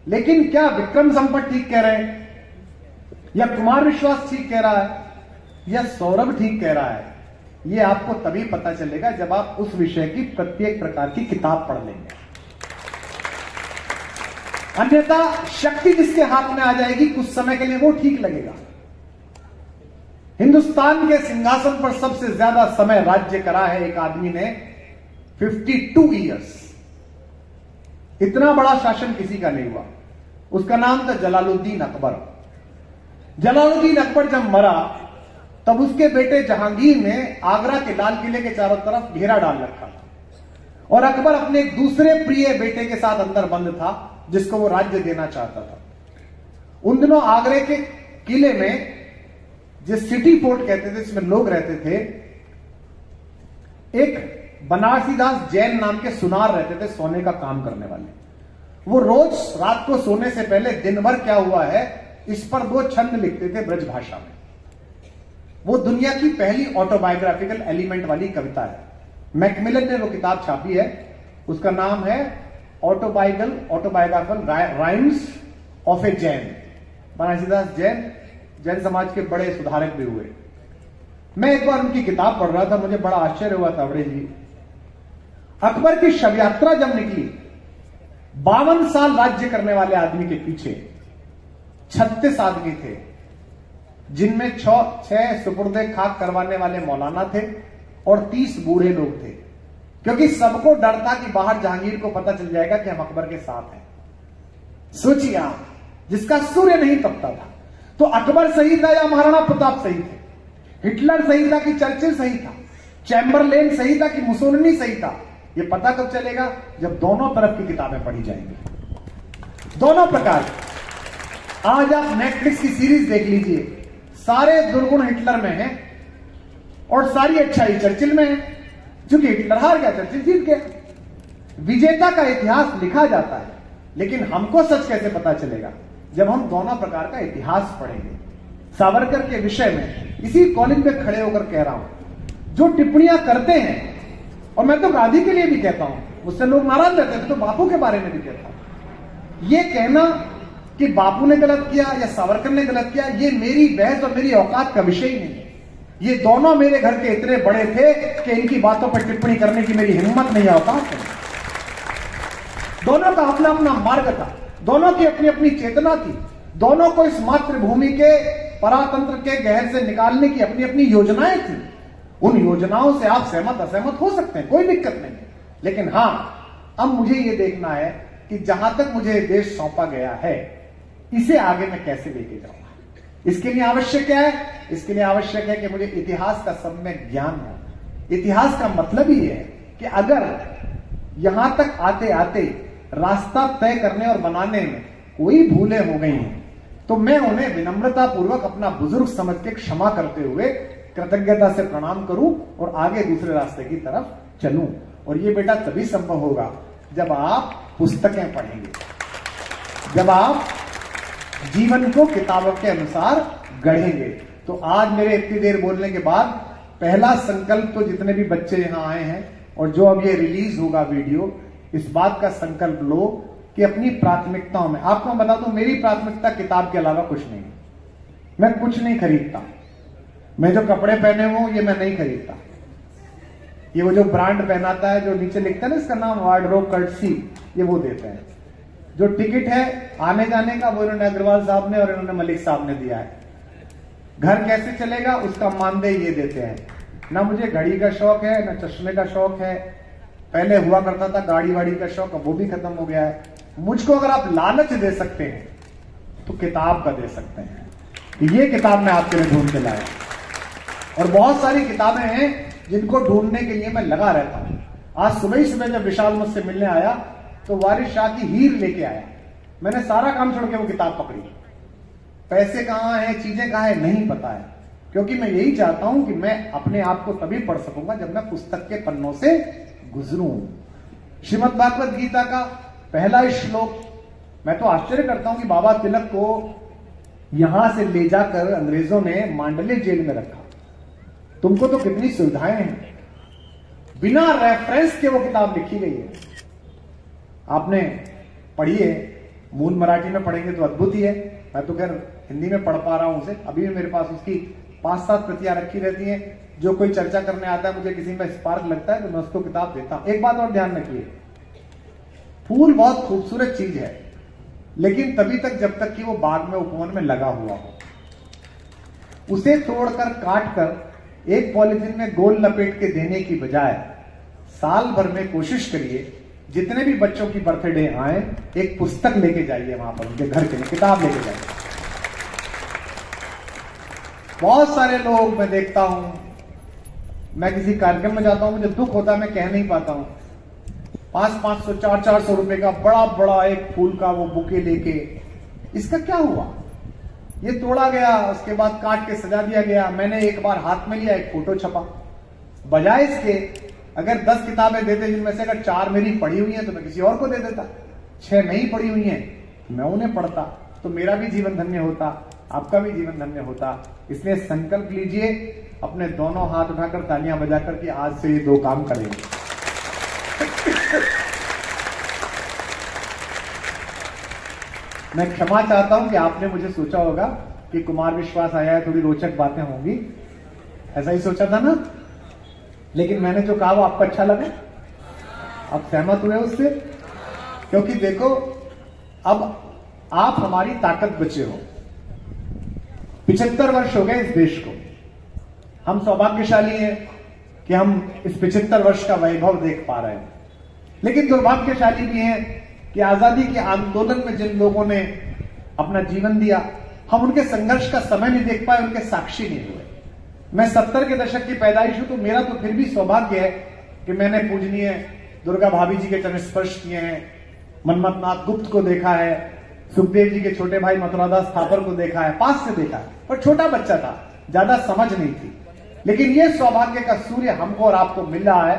लेकिन क्या विक्रम संपत ठीक कह रहे हैं, या कुमार विश्वास ठीक कह रहा है, या सौरभ ठीक कह रहा है, ये आपको तभी पता चलेगा जब आप उस विषय की प्रत्येक प्रकार की किताब पढ़ लेंगे। अन्यथा शक्ति जिसके हाथ में आ जाएगी कुछ समय के लिए वो ठीक लगेगा। हिंदुस्तान के सिंहासन पर सबसे ज्यादा समय राज्य करा है एक आदमी ने, 52 ईयर्स। इतना बड़ा शासन किसी का नहीं हुआ। उसका नाम था जलालुद्दीन अकबर। जलालुद्दीन अकबर जब मरा तब उसके बेटे जहांगीर ने आगरा के लाल किले के चारों तरफ घेरा डाल रखा था और अकबर अपने एक दूसरे प्रिय बेटे के साथ अंदर बंद था जिसको वो राज्य देना चाहता था। उन दिनों आगरे के किले में जिस सिटी फोर्ट कहते थे, इसमें लोग रहते थे, एक बनारसीदास जैन नाम के सुनार रहते थे, सोने का काम करने वाले। वो रोज रात को सोने से पहले दिन भर क्या हुआ है इस पर 2 छंद लिखते थे ब्रज भाषा में। वो दुनिया की पहली ऑटोबायोग्राफिकल एलिमेंट वाली कविता है। मैकमिलन ने वो किताब छापी है, उसका नाम है ऑटोबायोग्राफिकल राइम्स ऑफ ए जैन। बनारसीदास जैन समाज के बड़े सुधारक भी हुए। मैं एक बार उनकी किताब पढ़ रहा था, मुझे बड़ा आश्चर्य हुआ था। बड़े जी, अकबर की शव यात्रा जब निकली, 52 साल राज्य करने वाले आदमी के पीछे 36 आदमी थे, जिनमें 6 सुपुर्दे खाक करवाने वाले मौलाना थे और 30 बूढ़े लोग थे, क्योंकि सबको डर था कि बाहर जहांगीर को पता चल जाएगा कि हम अकबर के साथ हैं। सोचिए आप, जिसका सूर्य नहीं तपता था। तो अकबर सही था या महाराणा प्रताप सही थे? हिटलर सही था कि चर्चिल सही था? चैम्बरलेन सही था कि मुसोलिनी सही था? ये पता कब चलेगा? जब दोनों तरफ की किताबें पढ़ी जाएंगी, दोनों प्रकार। आज आप नेटफ्लिक्स की सीरीज देख लीजिए, सारे दुर्गुण हिटलर में हैं और सारी अच्छाई चर्चिल में है। क्योंकि हिटलर हार गया, चर्चिल जीत गया। विजेता का इतिहास लिखा जाता है, लेकिन हमको सच कैसे पता चलेगा? जब हम दोनों प्रकार का इतिहास पढ़ेंगे। सावरकर के विषय में इसी कॉलेज में खड़े होकर कह रहा हूं, जो टिप्पणियां करते हैं, और मैं तो गांधी के लिए भी कहता हूं, मुझसे लोग नाराज रहते थे, तो बापू के बारे में भी कहता हूं। ये कहना कि बापू ने गलत किया या सावरकर ने गलत किया, ये मेरी बहस और मेरी औकात का विषय ही नहीं है। ये दोनों मेरे घर के इतने बड़े थे कि इनकी बातों पर टिप्पणी करने की मेरी हिम्मत नहीं, औकात नहीं। दोनों का अपना अपना मार्ग था, दोनों की अपनी अपनी चेतना थी, दोनों को इस मातृभूमि के परातंत्र के गहर से निकालने की अपनी अपनी योजनाएं थी। उन योजनाओं से आप सहमत असहमत हो सकते हैं, कोई दिक्कत नहीं, लेकिन हां, अब मुझे यह देखना है कि जहां तक मुझे देश सौंपा गया है, इसे आगे मैं कैसे लेके जाऊंगा। इसके लिए आवश्यक क्या है? इसके लिए आवश्यक है कि मुझे इतिहास का सम्यक ज्ञान हो। इतिहास का मतलब ही है कि अगर यहां तक आते आते रास्ता तय करने और बनाने में कोई भूलें हो गई हैं, तो मैं उन्हें विनम्रता पूर्वक अपना बुजुर्ग समझ के क्षमा करते हुए कृतज्ञता से प्रणाम करूं और आगे दूसरे रास्ते की तरफ चलूं। और ये बेटा तभी संभव होगा जब आप पुस्तकें पढ़ेंगे, जब आप जीवन को किताबों के अनुसार गढ़ेंगे। तो आज मेरे इतनी देर बोलने के बाद पहला संकल्प तो जितने भी बच्चे यहां आए हैं और जो अब ये रिलीज होगा वीडियो, इस बात का संकल्प लो कि अपनी प्राथमिकताओं में, आपको मैं बता दूं, मेरी प्राथमिकता किताब के अलावा कुछ नहीं। मैं कुछ नहीं खरीदता। मैं जो कपड़े पहने हूं ये मैं नहीं खरीदता। ये वो जो ब्रांड पहनाता है, जो नीचे लिखता है ना, इसका नाम वार्डरोब कर्टसी, ये वो देते हैं। जो टिकट है आने जाने का, वो इन्होंने अग्रवाल साहब ने और इन्होंने मलिक साहब ने दिया है। घर कैसे चलेगा उसका मानदेय ये देते हैं। ना मुझे घड़ी का शौक है, ना चश्मे का शौक है। पहले हुआ करता था गाड़ी वाड़ी का शौक, अब वो भी खत्म हो गया है। मुझको अगर आप लालच दे सकते हैं तो किताब का दे सकते हैं। ये किताब मैं आपके लिए ढूंढ के लाया, और बहुत सारी किताबें हैं जिनको ढूंढने के लिए मैं लगा रहता हूं। आज सुबह ही सुबह जब विशाल मुझसे मिलने आया तो वारिस शाह की हीर लेके आया। मैंने सारा काम छोड़ के वो किताब पकड़ी। पैसे कहां है, चीजें कहां है, नहीं पता है, क्योंकि मैं यही चाहता हूं कि मैं अपने आप को तभी पढ़ सकूंगा जब मैं पुस्तक के पन्नों से गुजरूं। श्रीमद् भागवत गीता का पहला श्लोक, मैं तो आश्चर्य करता हूं कि बाबा तिलक को यहां से ले जाकर अंग्रेजों ने मांडले जेल में रखा। तुमको तो कितनी सुविधाएं हैं, बिना रेफरेंस के वो किताब लिखी गई है। आपने पढ़ी है, मूल मराठी में पढ़ेंगे तो अद्भुत ही है। मैं तो खैर हिंदी में पढ़ पा रहा हूं उसे, अभी भी मेरे पास उसकी 5-7 प्रतियां रखी रहती हैं। जो कोई चर्चा करने आता है, मुझे किसी में स्पार्क लगता है तो मैं उसको किताब देता हूं। एक बात और ध्यान रखिए, फूल बहुत खूबसूरत चीज है, लेकिन तभी तक जब तक कि वो बाग में, उपवन में लगा हुआ हो। उसे तोड़कर, काट कर एक पॉलिथीन में गोल लपेट के देने की बजाय साल भर में कोशिश करिए जितने भी बच्चों की बर्थडे आए, एक पुस्तक लेके जाइए वहां पर, उनके घर के लिए किताब लेके जाइए। बहुत सारे लोग मैं देखता हूं, मैं किसी कार्यक्रम में जाता हूं, मुझे दुख होता है, मैं कह नहीं पाता हूं, 500-500 400 रुपए का बड़ा बड़ा एक फूल का वो बुके लेके, इसका क्या हुआ? ये तोड़ा गया, उसके बाद काट के सजा दिया गया। मैंने एक बार हाथ में लिया, एक फोटो छपा। बजाय इसके अगर 10 किताबें देते जिनमें से अगर 4 मेरी पढ़ी हुई हैं तो मैं किसी और को दे देता, 6 नहीं पढ़ी हुई हैं मैं उन्हें पढ़ता, तो मेरा भी जीवन धन्य होता, आपका भी जीवन धन्य होता। इसलिए संकल्प लीजिए, अपने दोनों हाथ उठाकर तालियां बजाकर कि आज से ये 2 काम करेंगे। मैं क्षमा चाहता हूं कि आपने मुझे सोचा होगा कि कुमार विश्वास आया है, थोड़ी रोचक बातें होंगी, ऐसा ही सोचा था ना। लेकिन मैंने जो कहा वो आपको अच्छा लगा, आप सहमत हुए उससे? क्योंकि देखो, अब आप हमारी ताकत बचे हो। 75 वर्ष हो गए इस देश को। हम सौभाग्यशाली हैं कि हम इस 75 वर्ष का वैभव देख पा रहे हैं, लेकिन दुर्भाग्यशाली भी हैं कि आजादी के आंदोलन में जिन लोगों ने अपना जीवन दिया, हम उनके संघर्ष का समय नहीं देख पाए, उनके साक्षी नहीं हुए। मैं 70 के दशक की पैदाइश हूं, तो मेरा तो फिर भी सौभाग्य है कि मैंने पूजनीय दुर्गा भाभी जी के चरण स्पर्श किए हैं, मन्मथनाथ गुप्त को देखा है, सुखदेव जी के छोटे भाई मथुरादास थापर को देखा है, पास से देखा है, पर छोटा बच्चा था, ज्यादा समझ नहीं थी। लेकिन यह सौभाग्य का सूर्य हमको और आपको मिल रहा है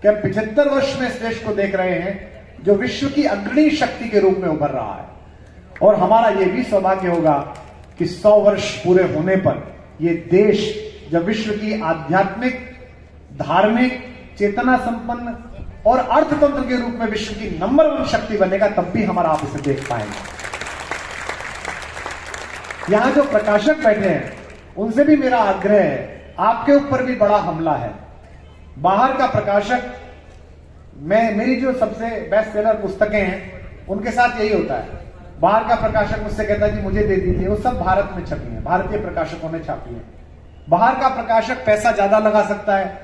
कि हम 75 वर्ष में इस देश को देख रहे हैं जो विश्व की अग्रणी शक्ति के रूप में उभर रहा है। और हमारा यह भी सौभाग्य होगा कि 100 वर्ष पूरे होने पर यह देश जब विश्व की आध्यात्मिक, धार्मिक, चेतना संपन्न और अर्थतंत्र के रूप में विश्व की नंबर 1 शक्ति बनेगा, तब भी हमारा आप इसे देख पाएंगे। यहां जो प्रकाशक बैठे हैं उनसे भी मेरा आग्रह है, आपके ऊपर भी बड़ा हमला है। बाहर का प्रकाशक, मेरी जो सबसे बेस्ट सेलर पुस्तकें हैं उनके साथ यही होता है, बाहर का प्रकाशक मुझसे कहता है जी मुझे दे दीजिए, वो सब भारत में छपी है, भारतीय प्रकाशकों ने छापी है। बाहर का प्रकाशक पैसा ज्यादा लगा सकता है,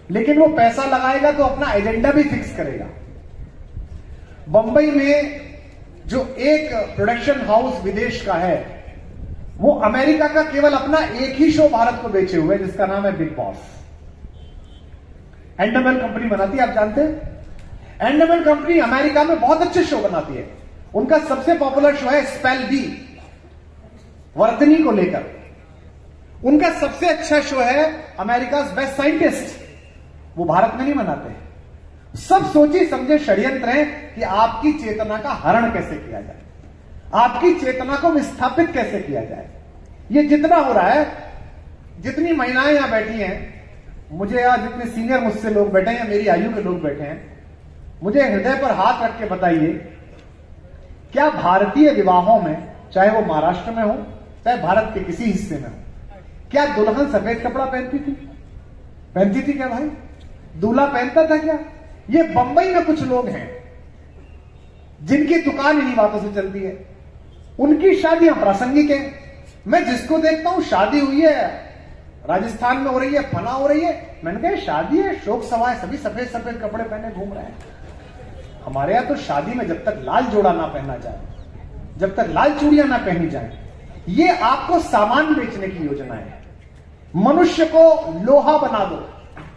लेकिन वो पैसा लगाएगा तो अपना एजेंडा भी फिक्स करेगा। बंबई में जो एक प्रोडक्शन हाउस विदेश का है, वो अमेरिका का केवल अपना एक ही शो भारत को बेचे हुए, जिसका नाम है बिग बॉस। एंडमन कंपनी बनाती है, आप जानते हैं? एंडमन कंपनी अमेरिका में बहुत अच्छे शो बनाती है। उनका सबसे पॉपुलर शो है स्पेल बी, वर्तनी को लेकर। उनका सबसे अच्छा शो है अमेरिका बेस्ट साइंटिस्ट, वो भारत में नहीं बनाते। सब सोची समझे षड्यंत्र है कि आपकी चेतना का हरण कैसे किया जाए, आपकी चेतना को विस्थापित कैसे किया जाए। ये जितना हो रहा है, जितनी महिलाएं यहां बैठी हैं, मुझे यहां जितने सीनियर मुझसे लोग बैठे हैं, मेरी आयु के लोग बैठे हैं, मुझे हृदय पर हाथ रख के बताइए, क्या भारतीय विवाहों में, चाहे वो महाराष्ट्र में हो चाहे भारत के किसी हिस्से में हो, क्या दुल्हन सफेद कपड़ा पहनती थी? पहनती थी क्या भाई? दूल्हा पहनता था क्या? ये बंबई में कुछ लोग हैं जिनकी दुकान इन्हीं बातों से चलती है, उनकी शादियां प्रासंगिक है। मैं जिसको देखता हूं शादी हुई है, राजस्थान में हो रही है, फना हो रही है, मैंने कहा शादी है, शोक सभा है, सभी सफेद सफेद कपड़े पहने घूम रहे हैं। हमारे यहां तो शादी में जब तक लाल जोड़ा ना पहना जाए, जब तक लाल चूड़ियां ना पहनी जाए, ये आपको सामान बेचने की योजना है। मनुष्य को लोहा बना दो,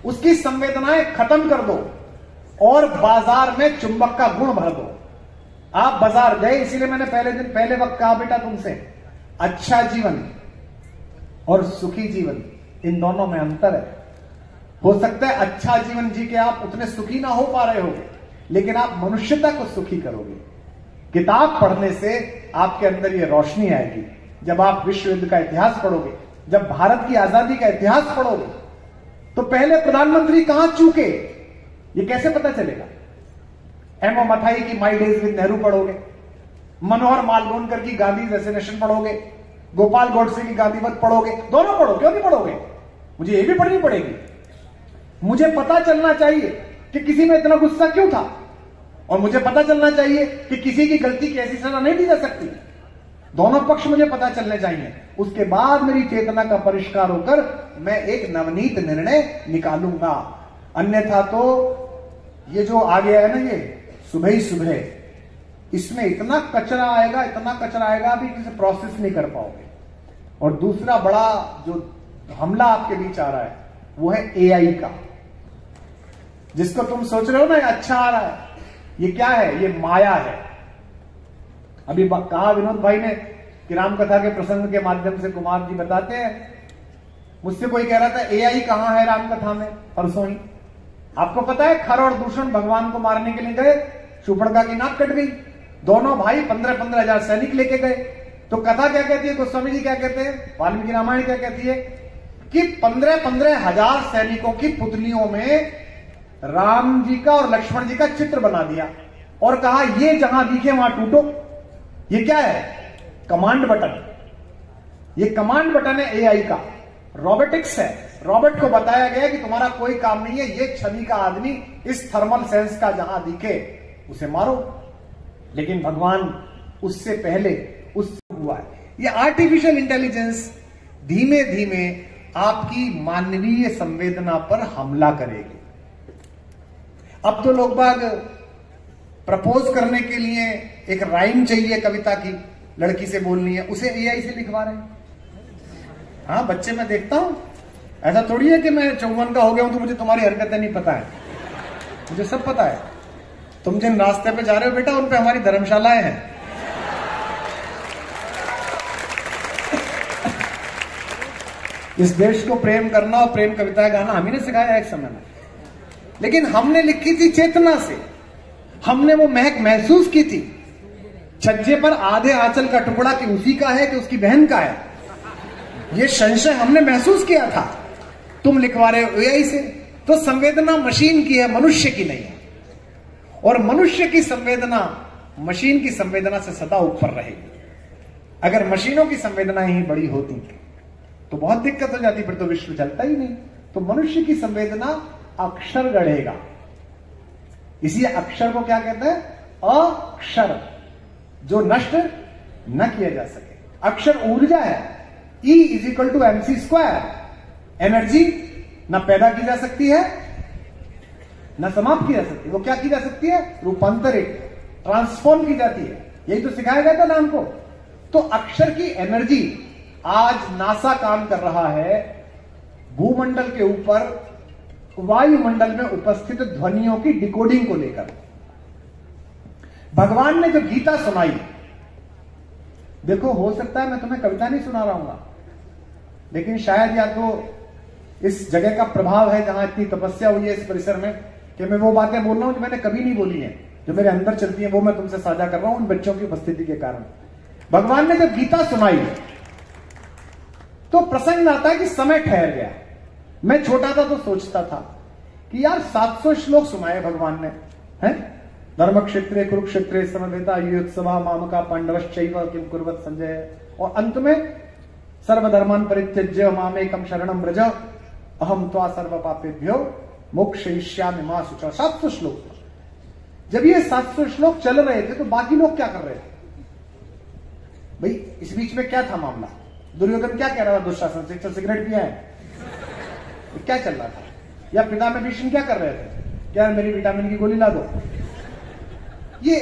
उसकी संवेदनाएं खत्म कर दो और बाजार में चुंबक का गुण भर दो। आप बाजार गए, इसीलिए मैंने पहले वक्त कहा बेटा तुमसे, अच्छा जीवन और सुखी जीवन, इन दोनों में अंतर है। हो सकता है अच्छा जीवन जी के आप उतने सुखी ना हो पा रहे हो, लेकिन आप मनुष्यता को सुखी करोगे। किताब पढ़ने से आपके अंदर ये रोशनी आएगी। जब आप विश्व युद्ध का इतिहास पढ़ोगे, जब भारत की आजादी का इतिहास पढ़ोगे, तो पहले प्रधानमंत्री कहां चूके ये कैसे पता चलेगा? एमओ मथाई की माई डेज विद नेहरू पढ़ोगे, मनोहर मालगोनकर की गांधी एसेसिनेशन पढ़ोगे, गोपाल गोडसे की गांधीवत पढ़ोगे, दोनों पढ़ो, क्यों नहीं पढ़ोगे? मुझे ये भी पढ़नी पड़ेगी। मुझे पता चलना चाहिए कि किसी में इतना गुस्सा क्यों था, और मुझे पता चलना चाहिए कि किसी की गलती की ऐसी सजा नहीं दी जा सकती। दोनों पक्ष मुझे पता चलने चाहिए। उसके बाद मेरी चेतना का परिष्कार होकर मैं एक नवनीत निर्णय निकालूंगा। अन्यथा तो ये जो आ गया है ना, ये सुबह ही सुबह इसमें इतना कचरा आएगा अभी किसी प्रोसेस नहीं कर पाओगे। और दूसरा बड़ा जो हमला आपके बीच आ रहा है वो है एआई का, जिसको तुम सोच रहे हो ना ये अच्छा आ रहा है, ये क्या है? ये माया है। अभी कहा विनोद भाई ने कि रामकथा के प्रसंग के माध्यम से कुमार जी बताते हैं, मुझसे कोई कह रहा था एआई कहां है रामकथा में, परसों ही। आपको पता है खर और दूषण भगवान को मारने के लिए गए, शूर्पणखा की नाक कट गई, दोनों भाई 15-15 हजार सैनिक लेके गए। तो कथा क्या कहती है, गोस्वामी जी क्या कहते हैं, वाल्मीकि रामायण क्या कहती है कि 15-15 हजार सैनिकों की पुतलियों में राम जी का और लक्ष्मण जी का चित्र बना दिया और कहा ये जहां दिखे वहां टूटो। ये क्या है? Command button. ये कमांड बटन है एआई का, रोबोटिक्स है। रॉबर्ट को बताया गया कि तुम्हारा कोई काम नहीं है, ये छवि का आदमी इस थर्मल सेंस का जहां दिखे उसे मारो। लेकिन भगवान उससे पहले उससे हुआ है। ये आर्टिफिशियल इंटेलिजेंस धीमे धीमे आपकी मानवीय संवेदना पर हमला करेगी। अब तो लोग बाग प्रपोज करने के लिए एक राइम चाहिए कविता की, लड़की से बोलनी है, उसे एआई से लिखवा रहे हैं। हाँ बच्चे मैं देखता हूं, ऐसा थोड़ी है कि मैं 54 का हो गया हूं तो मुझे तुम्हारी हरकतें नहीं पता है, मुझे सब पता है। तुम जिन रास्ते पे जा रहे हो बेटा उन पे हमारी धर्मशालाएं हैं। इस देश को प्रेम करना और प्रेम कविताएं गाना हम ही ने सिखाया एक समय में, लेकिन हमने लिखी थी चेतना से, हमने वो महक महसूस की थी। छज्जे पर आधे आंचल का टुकड़ा कि उसी का है कि उसकी बहन का है, ये संशय हमने महसूस किया था। तुम लिखवा रहे हो एआई से। तो संवेदना मशीन की है, मनुष्य की नहीं है। और मनुष्य की संवेदना मशीन की संवेदना से सदा ऊपर रहेगी। अगर मशीनों की संवेदना ही बड़ी होती तो बहुत दिक्कत हो जाती, फिर तो विश्व चलता ही नहीं। तो मनुष्य की संवेदना अक्षर गढ़ेगा। इसीलिए अक्षर को क्या कहते हैं? अक्षर, जो नष्ट न किया जा सके। अक्षर ऊर्जा है, E = mc²। एनर्जी न पैदा की जा सकती है न समाप्त की जा सकती। वो क्या की जा सकती है? रूपांतरित, ट्रांसफॉर्म की जाती है। यही तो सिखाया गया था ना हमको। तो अक्षर की एनर्जी, आज नासा काम कर रहा है भूमंडल के ऊपर वायुमंडल में उपस्थित ध्वनियों की डिकोडिंग को लेकर। भगवान ने जो गीता सुनाई, देखो हो सकता है मैं तुम्हें कविता नहीं सुना रहा हूं, लेकिन शायद या तो इस जगह का प्रभाव है जहां इतनी तपस्या हुई है इस परिसर में कि मैं वो बातें बोल रहा हूं जो मैंने कभी नहीं बोली हैं, जो मेरे अंदर चलती हैं, वो मैं तुमसे साझा कर रहा हूं उन बच्चों की उपस्थिति के कारण। भगवान ने जब गीता सुनाई तो प्रसंग आता है कि समय ठहर गया। मैं छोटा था तो सोचता था कि यार 700 श्लोक सुनाए भगवान ने, हैं? धर्म क्षेत्रे कुरुक्षेत्रे समवेता युयोत्सवा मामका पांडवश्चैव किम कुर्वत संजय, और अंत में सर्वधर्मान परित्यज्य मामेकम शरणम व्रज अहम त्वा सर्व पापेभ्यो मोक्षयिष्यामि मा शुचा। 700 श्लोक। जब ये 700 श्लोक चल रहे थे तो बाकी लोग क्या कर रहे थे भाई? इस बीच में क्या था मामला? दुर्योधन क्या कह रहा था दुशासन से? तो सिगरेट पिया है, क्या चल रहा था? या पिता में भीष्म क्या कर रहे थे? क्या मेरी विटामिन की गोली ला दो। ये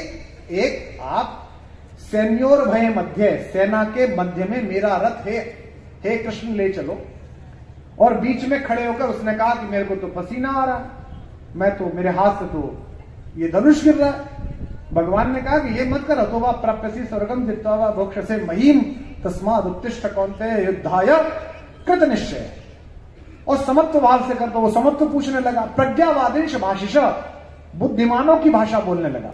एक आप सैन्योर भय मध्य, सेना के मध्य में मेरा रथ है, हे कृष्ण ले चलो। और बीच में खड़े होकर उसने कहा कि मेरे को तो पसीना आ रहा, मैं तो मेरे हाथ से तो ये धनुष गिर रहा है। भगवान ने कहा कि ये मत कर, तो वह प्राप्यसी स्वर्गम जित्वा वा भोक्षसे महीम तस्माद उत्तिष्ठ कौन्तेय युद्धाय कृत निश्चय। और समत्व भाव से कर, तो वो समत्व पूछने लगा। प्रज्ञावादिश भाषिष, बुद्धिमानों की भाषा बोलने लगा।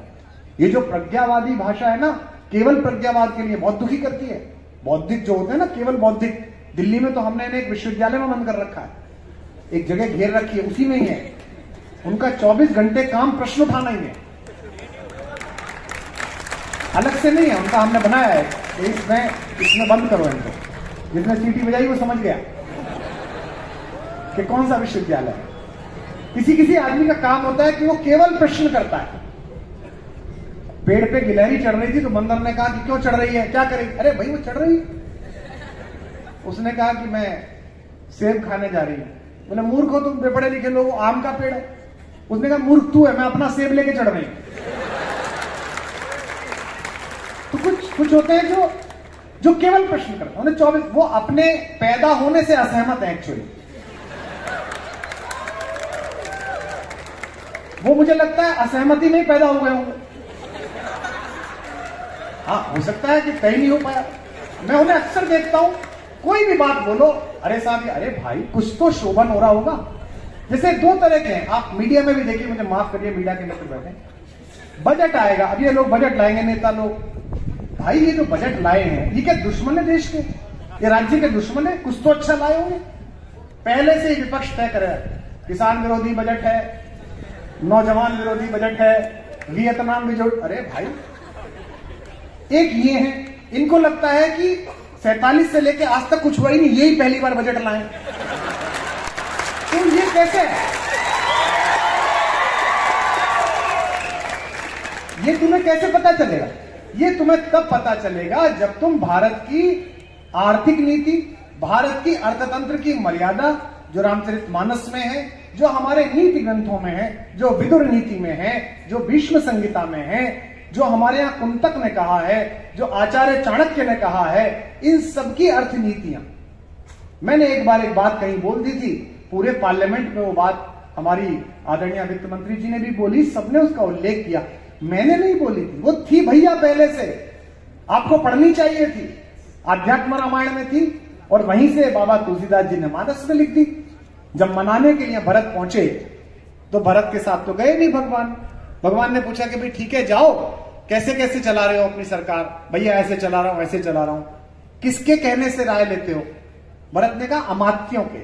ये जो प्रज्ञावादी भाषा है ना, केवल प्रज्ञावाद के लिए बहुत दुखी करती है। बौद्धिक जो होते हैं ना, केवल बौद्धिक, दिल्ली में तो हमने इन्हें एक विश्वविद्यालय में बंद कर रखा है, एक जगह घेर रखी है, उसी में ही है। उनका 24 घंटे काम प्रश्न उठाना ही है, अलग से नहीं है उनका। हमने बनाया है तो इसमें बंद करो इनको। जिसने सीटी बजाई वो समझ गया कि कौन सा विश्वविद्यालय है। किसी किसी आदमी का काम होता है कि वो केवल प्रश्न करता है। पेड़ पे गिलहरी चढ़ रही थी तो बंदर ने कहा कि क्यों चढ़ रही है, क्या करेगी? अरे भाई वो चढ़ रही। उसने कहा कि मैं सेब खाने जा रही हूं। बोले मूर्ख हो तुम, पढ़े लिखे लोग, आम का पेड़ है। उसने कहा मूर्ख तू है, मैं अपना सेब लेके चढ़ रही हूं। कुछ होते हैं जो केवल प्रश्न करते हैं। उन्हें 24, वो अपने पैदा होने से असहमत है एक्चुअली। वो मुझे लगता है असहमति में ही पैदा हो गए होंगे। हाँ, हो सकता है कि तय नहीं हो पाया। मैं उन्हें अक्सर देखता हूं, कोई भी बात बोलो, अरे साहब, अरे भाई कुछ तो शोभन हो रहा होगा। जैसे दो तरह के हैं, आप मीडिया में भी देखिए, मुझे माफ करिए मीडिया के मित्र बैठे, बजट आएगा, अब ये लोग बजट लाएंगे, नेता लोग, भाई ये जो बजट लाए हैं ये क्या दुश्मन है देश के, ये राज्य के दुश्मन है? कुछ तो अच्छा लाए होंगे। पहले से ही विपक्ष तय करे, किसान विरोधी बजट है, नौजवान विरोधी बजट है, वियतनाम भी जो, अरे भाई एक ये है, इनको लगता है कि 47 से लेके आज तक कुछ हुआ ही नहीं, यही पहली बार बजट लाए। तो ये कैसे है? ये तुम्हें कैसे पता चलेगा? ये तुम्हें तब पता चलेगा जब तुम भारत की आर्थिक नीति, भारत की अर्थतंत्र की मर्यादा जो रामचरितमानस में है, जो हमारे नीति ग्रंथों में है, जो विदुर नीति में है, जो भीष्म संहिता में है, जो हमारे यहां कुंतक ने कहा है, जो आचार्य चाणक्य ने कहा है, इन सबकी अर्थ नीतियां। मैंने एक बार एक बात कहीं बोल दी थी, पूरे पार्लियामेंट में वो बात हमारी आदरणीय वित्त मंत्री जी ने भी बोली, सबने उसका उल्लेख किया, मैंने नहीं बोली थी, वो थी भैया पहले से, आपको पढ़नी चाहिए थी, आध्यात्म रामायण में थी, और वहीं से बाबा तुलसीदास जी ने मानस में लिख दी। जब मनाने के लिए भरत पहुंचे तो भरत के साथ तो गए नहीं भगवान। भगवान ने पूछा कि भाई ठीक है, जाओ, कैसे कैसे चला रहे हो अपनी सरकार? भैया ऐसे चला रहा हूं, ऐसे चला रहा हूं। किसके कहने से राय लेते हो? भरत ने कहा अमात्यों के,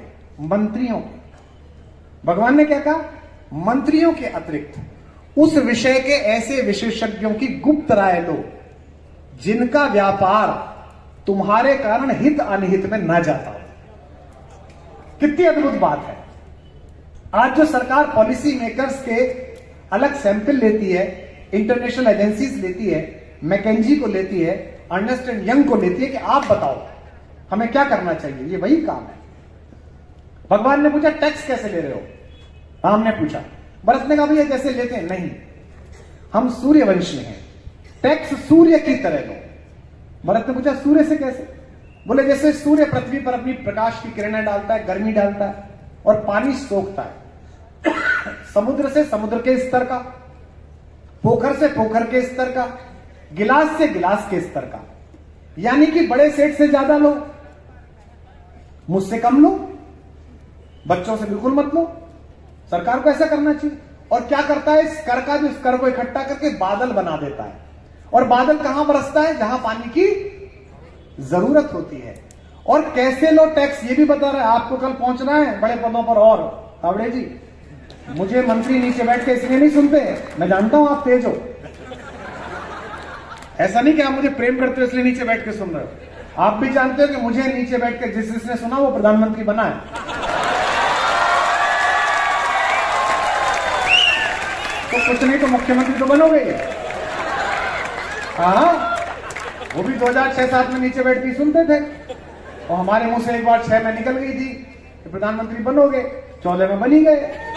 मंत्रियों के। भगवान ने क्या कहा? मंत्रियों के अतिरिक्त उस विषय के ऐसे विशेषज्ञों की गुप्त राय लो जिनका व्यापार तुम्हारे कारण हित अनहित में न जाता हो। कितनी अद्भुत बात है। आज जो सरकार पॉलिसी मेकर्स के अलग सैंपल लेती है, इंटरनेशनल एजेंसीज लेती है, मैकेंजी को लेती है, अर्नेस्ट एंड यंग को लेती है कि आप बताओ हमें क्या करना चाहिए, ये वही काम है। भगवान ने पूछा टैक्स कैसे ले रहे हो? राम ने पूछा। भरत ने कहा भैया जैसे लेते हैं, नहीं, हम सूर्यवंशी हैं, टैक्स सूर्य की तरह लो। भरत ने पूछा सूर्य से कैसे? बोले जैसे सूर्य पृथ्वी पर अपनी प्रकाश की किरणें डालता है, गर्मी डालता है और पानी सोखता है, समुद्र से समुद्र के स्तर का, पोखर से पोखर के स्तर का, गिलास से गिलास के स्तर का, यानी कि बड़े सेठ से ज्यादा लो, मुझसे कम लो, बच्चों से बिल्कुल मत लो। सरकार को ऐसा करना चाहिए। और क्या करता है? इस कर का, जो इस कर को इकट्ठा करके बादल बना देता है, और बादल कहां बरसता है? जहां पानी की जरूरत होती है। और कैसे लो टैक्स ये भी बता रहा है। आपको कल पहुंचना है बड़े पदों पर, और कावड़े जी मुझे मंत्री नीचे बैठ के इसलिए नहीं सुनते, मैं जानता हूं आप तेज हो, ऐसा नहीं कि आप मुझे प्रेम करते हो इसलिए नीचे बैठ के सुन रहे हो। आप भी जानते हो कि मुझे नीचे बैठ के जिसने सुना वो प्रधानमंत्री बना है। तो कुछ नहीं तो मुख्यमंत्री तो बनोगे। हाँ, वो भी 2006-7 में नीचे बैठ के सुनते थे, और हमारे मुंह से एक बार 6 में निकल गई थी कि प्रधानमंत्री बनोगे, 14 में बन ही गए।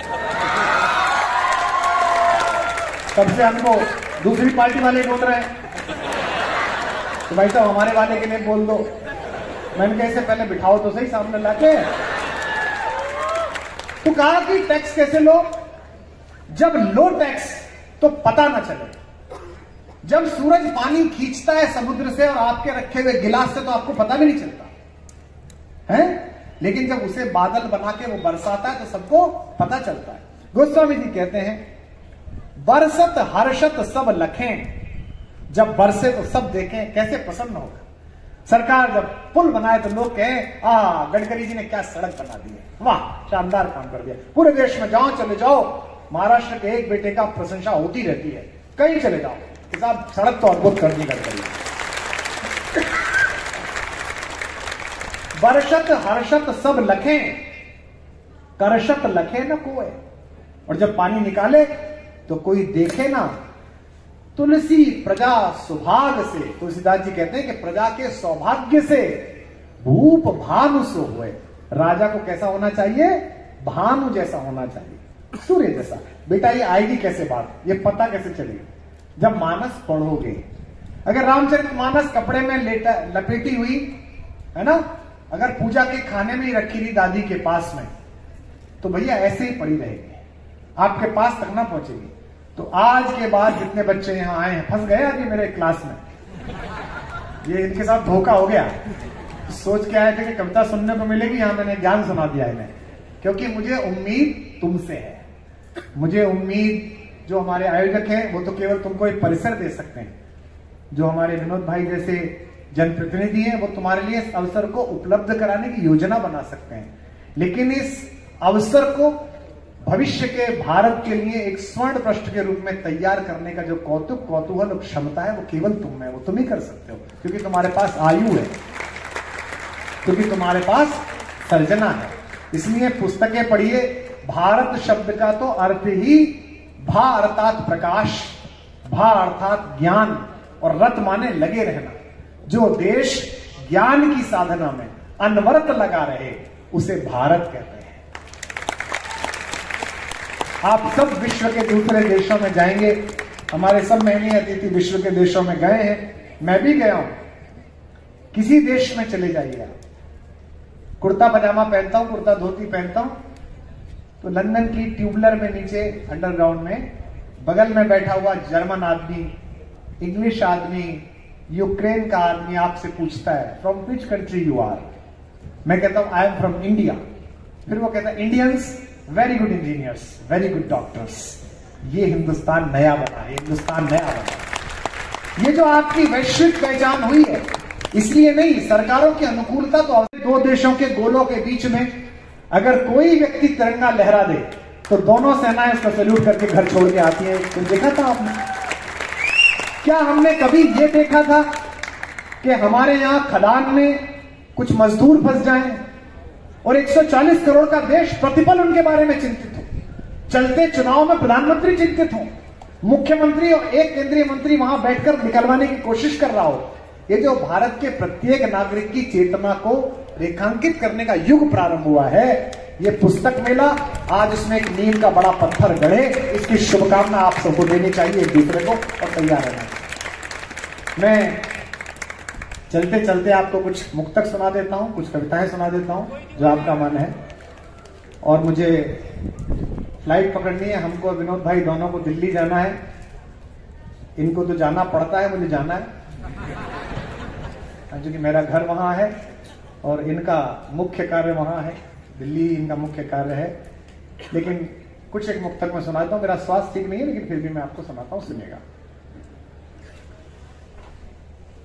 तब से हमको दूसरी पार्टी वाले बोल रहे हैं तो भाई साहब हमारे वाले के लिए बोल दो। मैंने कैसे पहले बिठाओ तो सही सामने लाके। तो कहा कि टैक्स कैसे लो? जब लो टैक्स तो पता ना चले। जब सूरज पानी खींचता है समुद्र से और आपके रखे हुए गिलास से तो आपको पता भी नहीं चलता है, लेकिन जब उसे बादल बना के वो बरसाता है तो सबको पता चलता है। गोस्वामी जी कहते हैं बरसत हर्षत सब लखें, जब बरसे तो सब देखें कैसे प्रसन्न होगा। सरकार जब पुल बनाए तो लोग कहें गडकरी जी ने क्या सड़क बना दी है, वाह शानदार काम कर दिया। पूरे देश में जहां चले जाओ महाराष्ट्र के एक बेटे का प्रशंसा होती रहती है, कहीं चले जाओ साहब सड़क तो अद्भुत कर दी गडकरी। बरसत हर्षत सब लखें, करशत लखे न कोय। और जब पानी निकाले तो कोई देखे ना। तुलसी प्रजा सुभाग से, तुलसीदास जी कहते हैं कि प्रजा के सौभाग्य से भूप भानु सो हुए। राजा को कैसा होना चाहिए? भानु जैसा होना चाहिए, सूर्य जैसा। बेटा ये आएगी कैसे बात, ये पता कैसे चलेगी? जब मानस पढ़ोगे अगर रामचरितमानस कपड़े में लपेटी हुई है ना, अगर पूजा के खाने में ही रखी थी दादी के पास में, तो भैया ऐसे ही पड़ी रहेगी, आपके पास तक ना पहुंचेगी। तो आज के बाद जितने बच्चे यहां आए हैं, फंस गए अभी मेरे क्लास में, ये इनके साथ धोखा हो गया। सोच के आए थे कि कविता सुनने को मिलेगी, यहां मैंने ज्ञान सुना दिया इन्हें, क्योंकि मुझे उम्मीद तुमसे है। मुझे उम्मीद, जो हमारे आयोजक हैं वो तो केवल तुमको एक परिसर दे सकते हैं, जो हमारे विनोद भाई जैसे जनप्रतिनिधि हैं वो तुम्हारे लिए इस अवसर को उपलब्ध कराने की योजना बना सकते हैं, लेकिन इस अवसर को भविष्य के भारत के लिए एक स्वर्ण पृष्ठ के रूप में तैयार करने का जो कौतुक, कौतूहल और क्षमता है वो केवल तुम में, वो तुम ही कर सकते हो, क्योंकि तुम्हारे पास आयु है, क्योंकि तुम्हारे पास सर्जना है। इसलिए पुस्तकें पढ़िए। भारत शब्द का तो अर्थ ही भा अर्थात प्रकाश, भा अर्थात ज्ञान, और रत माने लगे रहना। जो देश ज्ञान की साधना में अनवरत लगा रहे उसे भारत कहते हैं। आप सब विश्व के दूसरे देशों में जाएंगे, हमारे सब मेहमान अतिथि विश्व के देशों में गए हैं, मैं भी गया हूं। किसी देश में चले जाइए, कुर्ता पजामा पहनता हूं, कुर्ता धोती पहनता हूं, तो लंदन की ट्यूबलर में नीचे अंडरग्राउंड में बगल में बैठा हुआ जर्मन आदमी, इंग्लिश आदमी, यूक्रेन का आदमी आपसे पूछता है from which country you are. मैं कहता हूं आई एम फ्रॉम इंडिया। फिर वो कहता है Indians very good engineers, very good doctors. ये हिंदुस्तान नया बना है, हिंदुस्तान नया बना। ये जो आपकी वैश्विक पहचान हुई है, इसलिए नहीं, सरकारों की अनुकूलता तो दो देशों के गोलों के बीच में अगर कोई व्यक्ति तिरंगा लहरा दे तो दोनों सेनाएं उसका सैल्यूट करके घर छोड़ के आती है। तो देखा था आपने? क्या हमने कभी ये देखा था कि हमारे यहां खदान में कुछ मजदूर फंस जाएं और 140 करोड़ का देश प्रतिपल उनके बारे में चिंतित हो, चलते चुनाव में प्रधानमंत्री चिंतित हो, मुख्यमंत्री और एक केंद्रीय मंत्री वहां बैठकर निकलवाने की कोशिश कर रहा हो? ये जो भारत के प्रत्येक नागरिक की चेतना को रेखांकित करने का युग प्रारंभ हुआ है, ये पुस्तक मेला आज उसमें एक नींव का बड़ा पत्थर गढ़े, इसकी शुभकामना आप सबको देनी चाहिए एक दूसरे को, और तैयार रहना। मैं चलते चलते आपको कुछ मुक्तक सुना देता हूं, कुछ कविताएं सुना देता हूं जो आपका मन है। और मुझे फ्लाइट पकड़नी है, हमको विनोद भाई दोनों को दिल्ली जाना है। इनको तो जाना पड़ता है, मुझे जाना है क्योंकि मेरा घर वहां है और इनका मुख्य कार्य वहां है, दिल्ली इनका मुख्य कार्य है। लेकिन कुछ एक मुक्तक में सुनाता हूं, मेरा स्वास्थ्य ठीक नहीं है लेकिन फिर भी मैं आपको सुनाता हूं, सुनिएगा।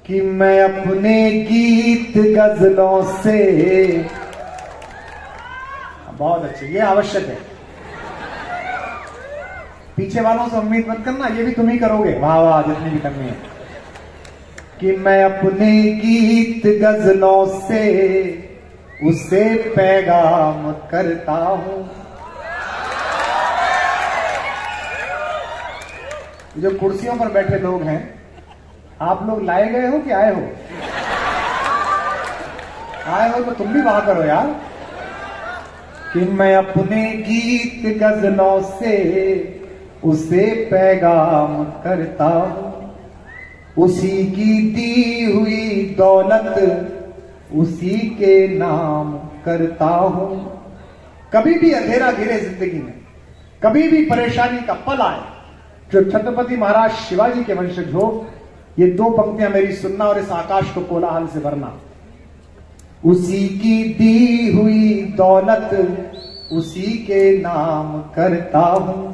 कि मैं अपने गीत गजलों से, बहुत अच्छे, ये आवश्यक है, पीछे वालों से उम्मीद मत करना, ये भी तुम ही करोगे, वाह वाह जितनी भी करनी है। कि मैं अपने गीत गजलों से उसे पैगाम करता हूं। जो कुर्सियों पर बैठे लोग हैं, आप लोग लाए गए हो कि आए हो? आए हो तो तुम भी वहां करो यार। कि मैं अपने गीत गजलों से उसे पैगाम करता हूं, उसी की दी हुई दौलत उसी के नाम करता हूं। कभी भी अंधेरा घिरे जिंदगी में, कभी भी परेशानी का पल आए, जो छत्रपति महाराज शिवाजी के वंशज हो, ये दो पंक्तियां मेरी सुनना और इस आकाश को कोलाहल से भरना। उसी की दी हुई दौलत उसी के नाम करता हूं।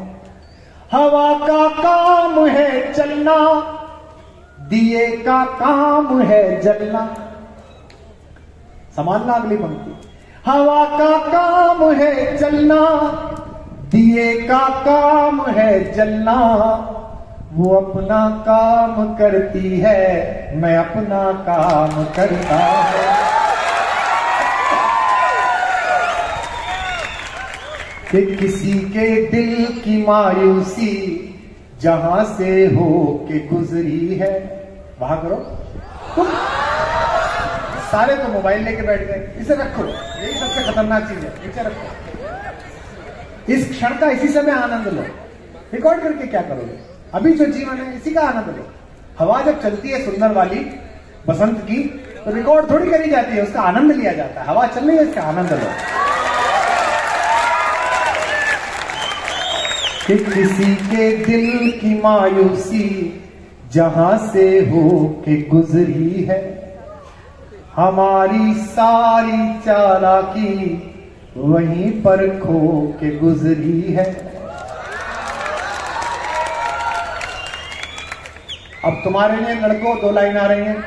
हवा का काम है चलना, दिए का काम है जलना। समानना अगली पंक्ति। हवा का काम है चलना, दिए का काम है जलना। वो अपना काम करती है, मैं अपना काम करता हूं। कि किसी के दिल की मायूसी जहां से हो के गुजरी है। वहां करो तुम सारे तो मोबाइल लेके बैठ गए, इसे रखो, यही सबसे खतरनाक चीज है, इसे रखो। इस क्षण का इसी समय आनंद लो। रिकॉर्ड करके क्या करोगे? अभी जो जीवन है इसी का आनंद लो। हवा जब चलती है सुंदर वाली बसंत की, तो रिकॉर्ड थोड़ी करी जाती है, उसका आनंद लिया जाता है। हवा चल रही है, इसका आनंद लो। कि किसी के दिल की मायूसी जहां से हो के गुजरी है, हमारी सारी चालाकी वहीं पर खो के गुजरी है। अब तुम्हारे लिए लड़कों 2 लाइन आ रही हैं,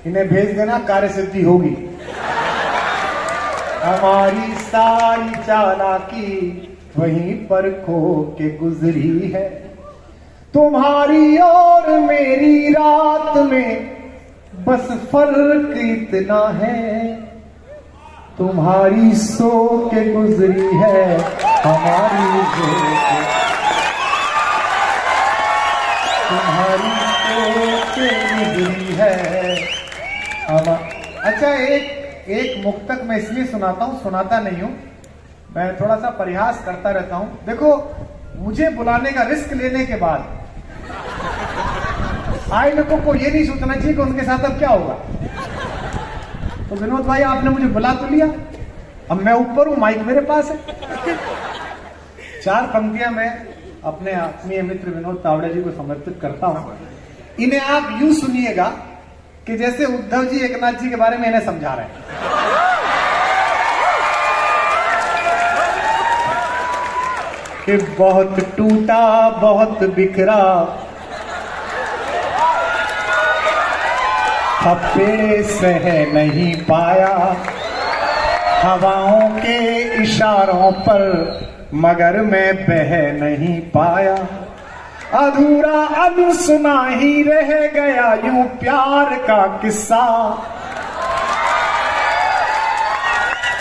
इन्हें भेज देना, कार्य सिद्धि होगी। हमारी सारी चालाकी वहीं पर खो के गुजरी है, तुम्हारी और मेरी रात में बस फर्क इतना है, तुम्हारी सो के गुजरी है, हमारी सो के, तुम्हारी सो के गुजरी है। अच्छा, एक मुक्तक मैं इसलिए सुनाता हूं, सुनाता नहीं हूं, मैं थोड़ा सा परिहास करता रहता हूं। देखो, मुझे बुलाने का रिस्क लेने के बाद आए लोगों को ये नहीं सोचना चाहिए कि उनके साथ अब क्या होगा। तो विनोद भाई, आपने मुझे बुला तो लिया, अब मैं ऊपर हूं, माइक मेरे पास है। 4 पंक्तियां मैं अपने आत्मीय मित्र विनोद तावड़े जी को समर्पित करता हूं। इन्हें आप यूं सुनिएगा कि जैसे उद्धव जी एकनाथ जी के बारे में इन्हें समझा रहे हैं। कि बहुत टूटा बहुत बिखरा, थप्पे सह नहीं पाया, हवाओं के इशारों पर मगर मैं बह नहीं पाया, अधूरा अनसुना ही रह गया यूं प्यार का किस्सा,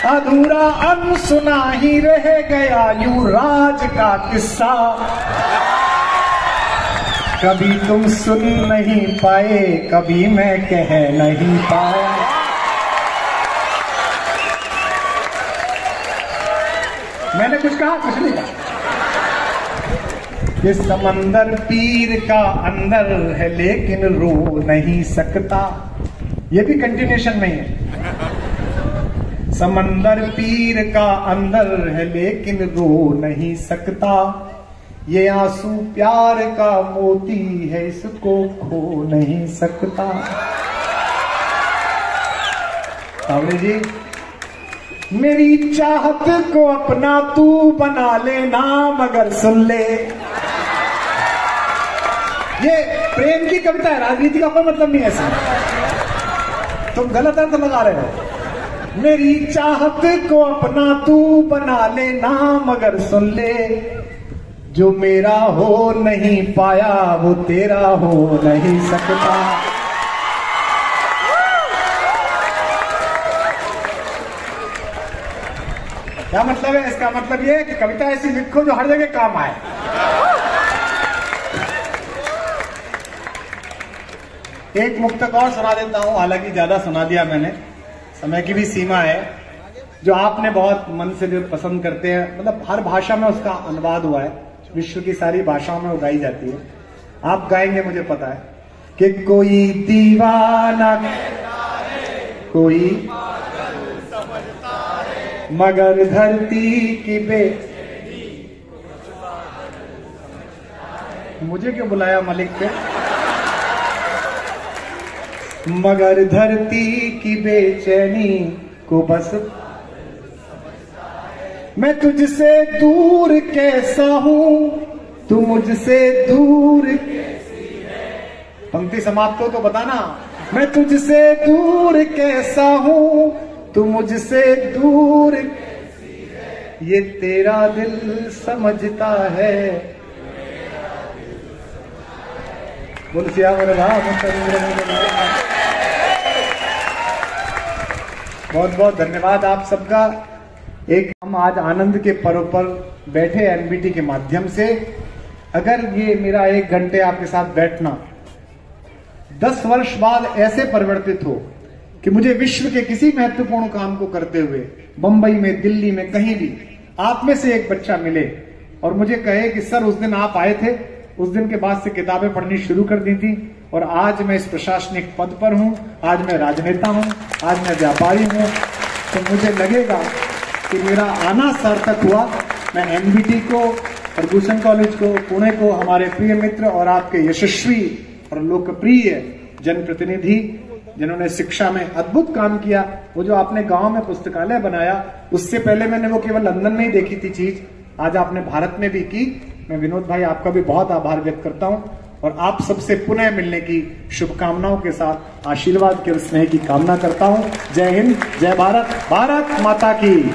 अधूरा अनसुना ही रह गया यूं राज का किस्सा, कभी तुम सुन नहीं पाए, कभी मैं कह नहीं पाया। मैंने कुछ कहा? कुछ नहीं कहा। ये समंदर पीर का अंदर है लेकिन रो नहीं सकता, ये भी कंटिन्यूएशन में है। समंदर पीर का अंदर है लेकिन रो नहीं सकता, ये आंसू प्यार का मोती है इसको खो नहीं सकता। तावड़े जी, मेरी चाहत को अपना तू बना लेना मगर सुन ले, ये प्रेम की कविता है, राजनीति का कोई मतलब नहीं है इसमें, तुम गलत अर्थ लगा रहे हो। मेरी चाहत को अपना तू बना लेना मगर सुन ले, जो मेरा हो नहीं पाया वो तेरा हो नहीं सकता। क्या मतलब है इसका? मतलब ये कि कविता ऐसी लिखो जो हर जगह काम आए। एक मुक्तक और सुना देता हूं, हालांकि ज्यादा सुना दिया मैंने, समय की भी सीमा है, जो आपने बहुत मन से जो पसंद करते हैं, मतलब हर भाषा में उसका अनुवाद हुआ है, विश्व की सारी भाषाओं में उगाई जाती है। आप गाएंगे मुझे पता है कि कोई दीवाना कोई मगर धरती की मुझे क्यों बुलाया मलिक पे? मगर धरती की बेचैनी को बस मैं तुझसे दूर कैसा हूं, तू मुझसे दूर कैसी है। पंक्ति समाप्त हो तो बताना। मैं तुझसे दूर कैसा हूं, तू मुझसे दूर कैसी है, ये तेरा दिल समझता है। बोल सियावर रामचंद्र। बहुत बहुत धन्यवाद आप सबका। एक हम आज आनंद के पर्व पर बैठे एनबीटी के माध्यम से, अगर ये मेरा 1 घंटे आपके साथ बैठना 10 वर्ष बाद ऐसे परिवर्तित हो कि मुझे विश्व के किसी महत्वपूर्ण काम को करते हुए बंबई में, दिल्ली में, कहीं भी आप में से एक बच्चा मिले और मुझे कहे कि सर उस दिन आप आए थे उस दिन के बाद से किताबें पढ़नी शुरू कर दी थी और आज मैं इस प्रशासनिक पद पर हूं, आज मैं राजनेता हूं, आज मैं व्यापारी हूं। तो मुझे लगेगा कि मेरा आना सार्थक हुआ। मैं एनबीटी को, फर्गूसन कॉलेज को, पुणे को, हमारे प्रिय मित्र और आपके यशस्वी और लोकप्रिय जनप्रतिनिधि जिन्होंने शिक्षा में अद्भुत काम किया, वो जो आपने गांव में पुस्तकालय बनाया, उससे पहले मैंने वो केवल लंदन में ही देखी थी चीज, आज आपने भारत में भी की। मैं विनोद भाई आपका भी बहुत आभार व्यक्त करता हूं और आप सबसे पुनः मिलने की शुभकामनाओं के साथ आशीर्वाद के स्नेह की कामना करता हूं। जय हिंद, जय भारत, भारत माता की।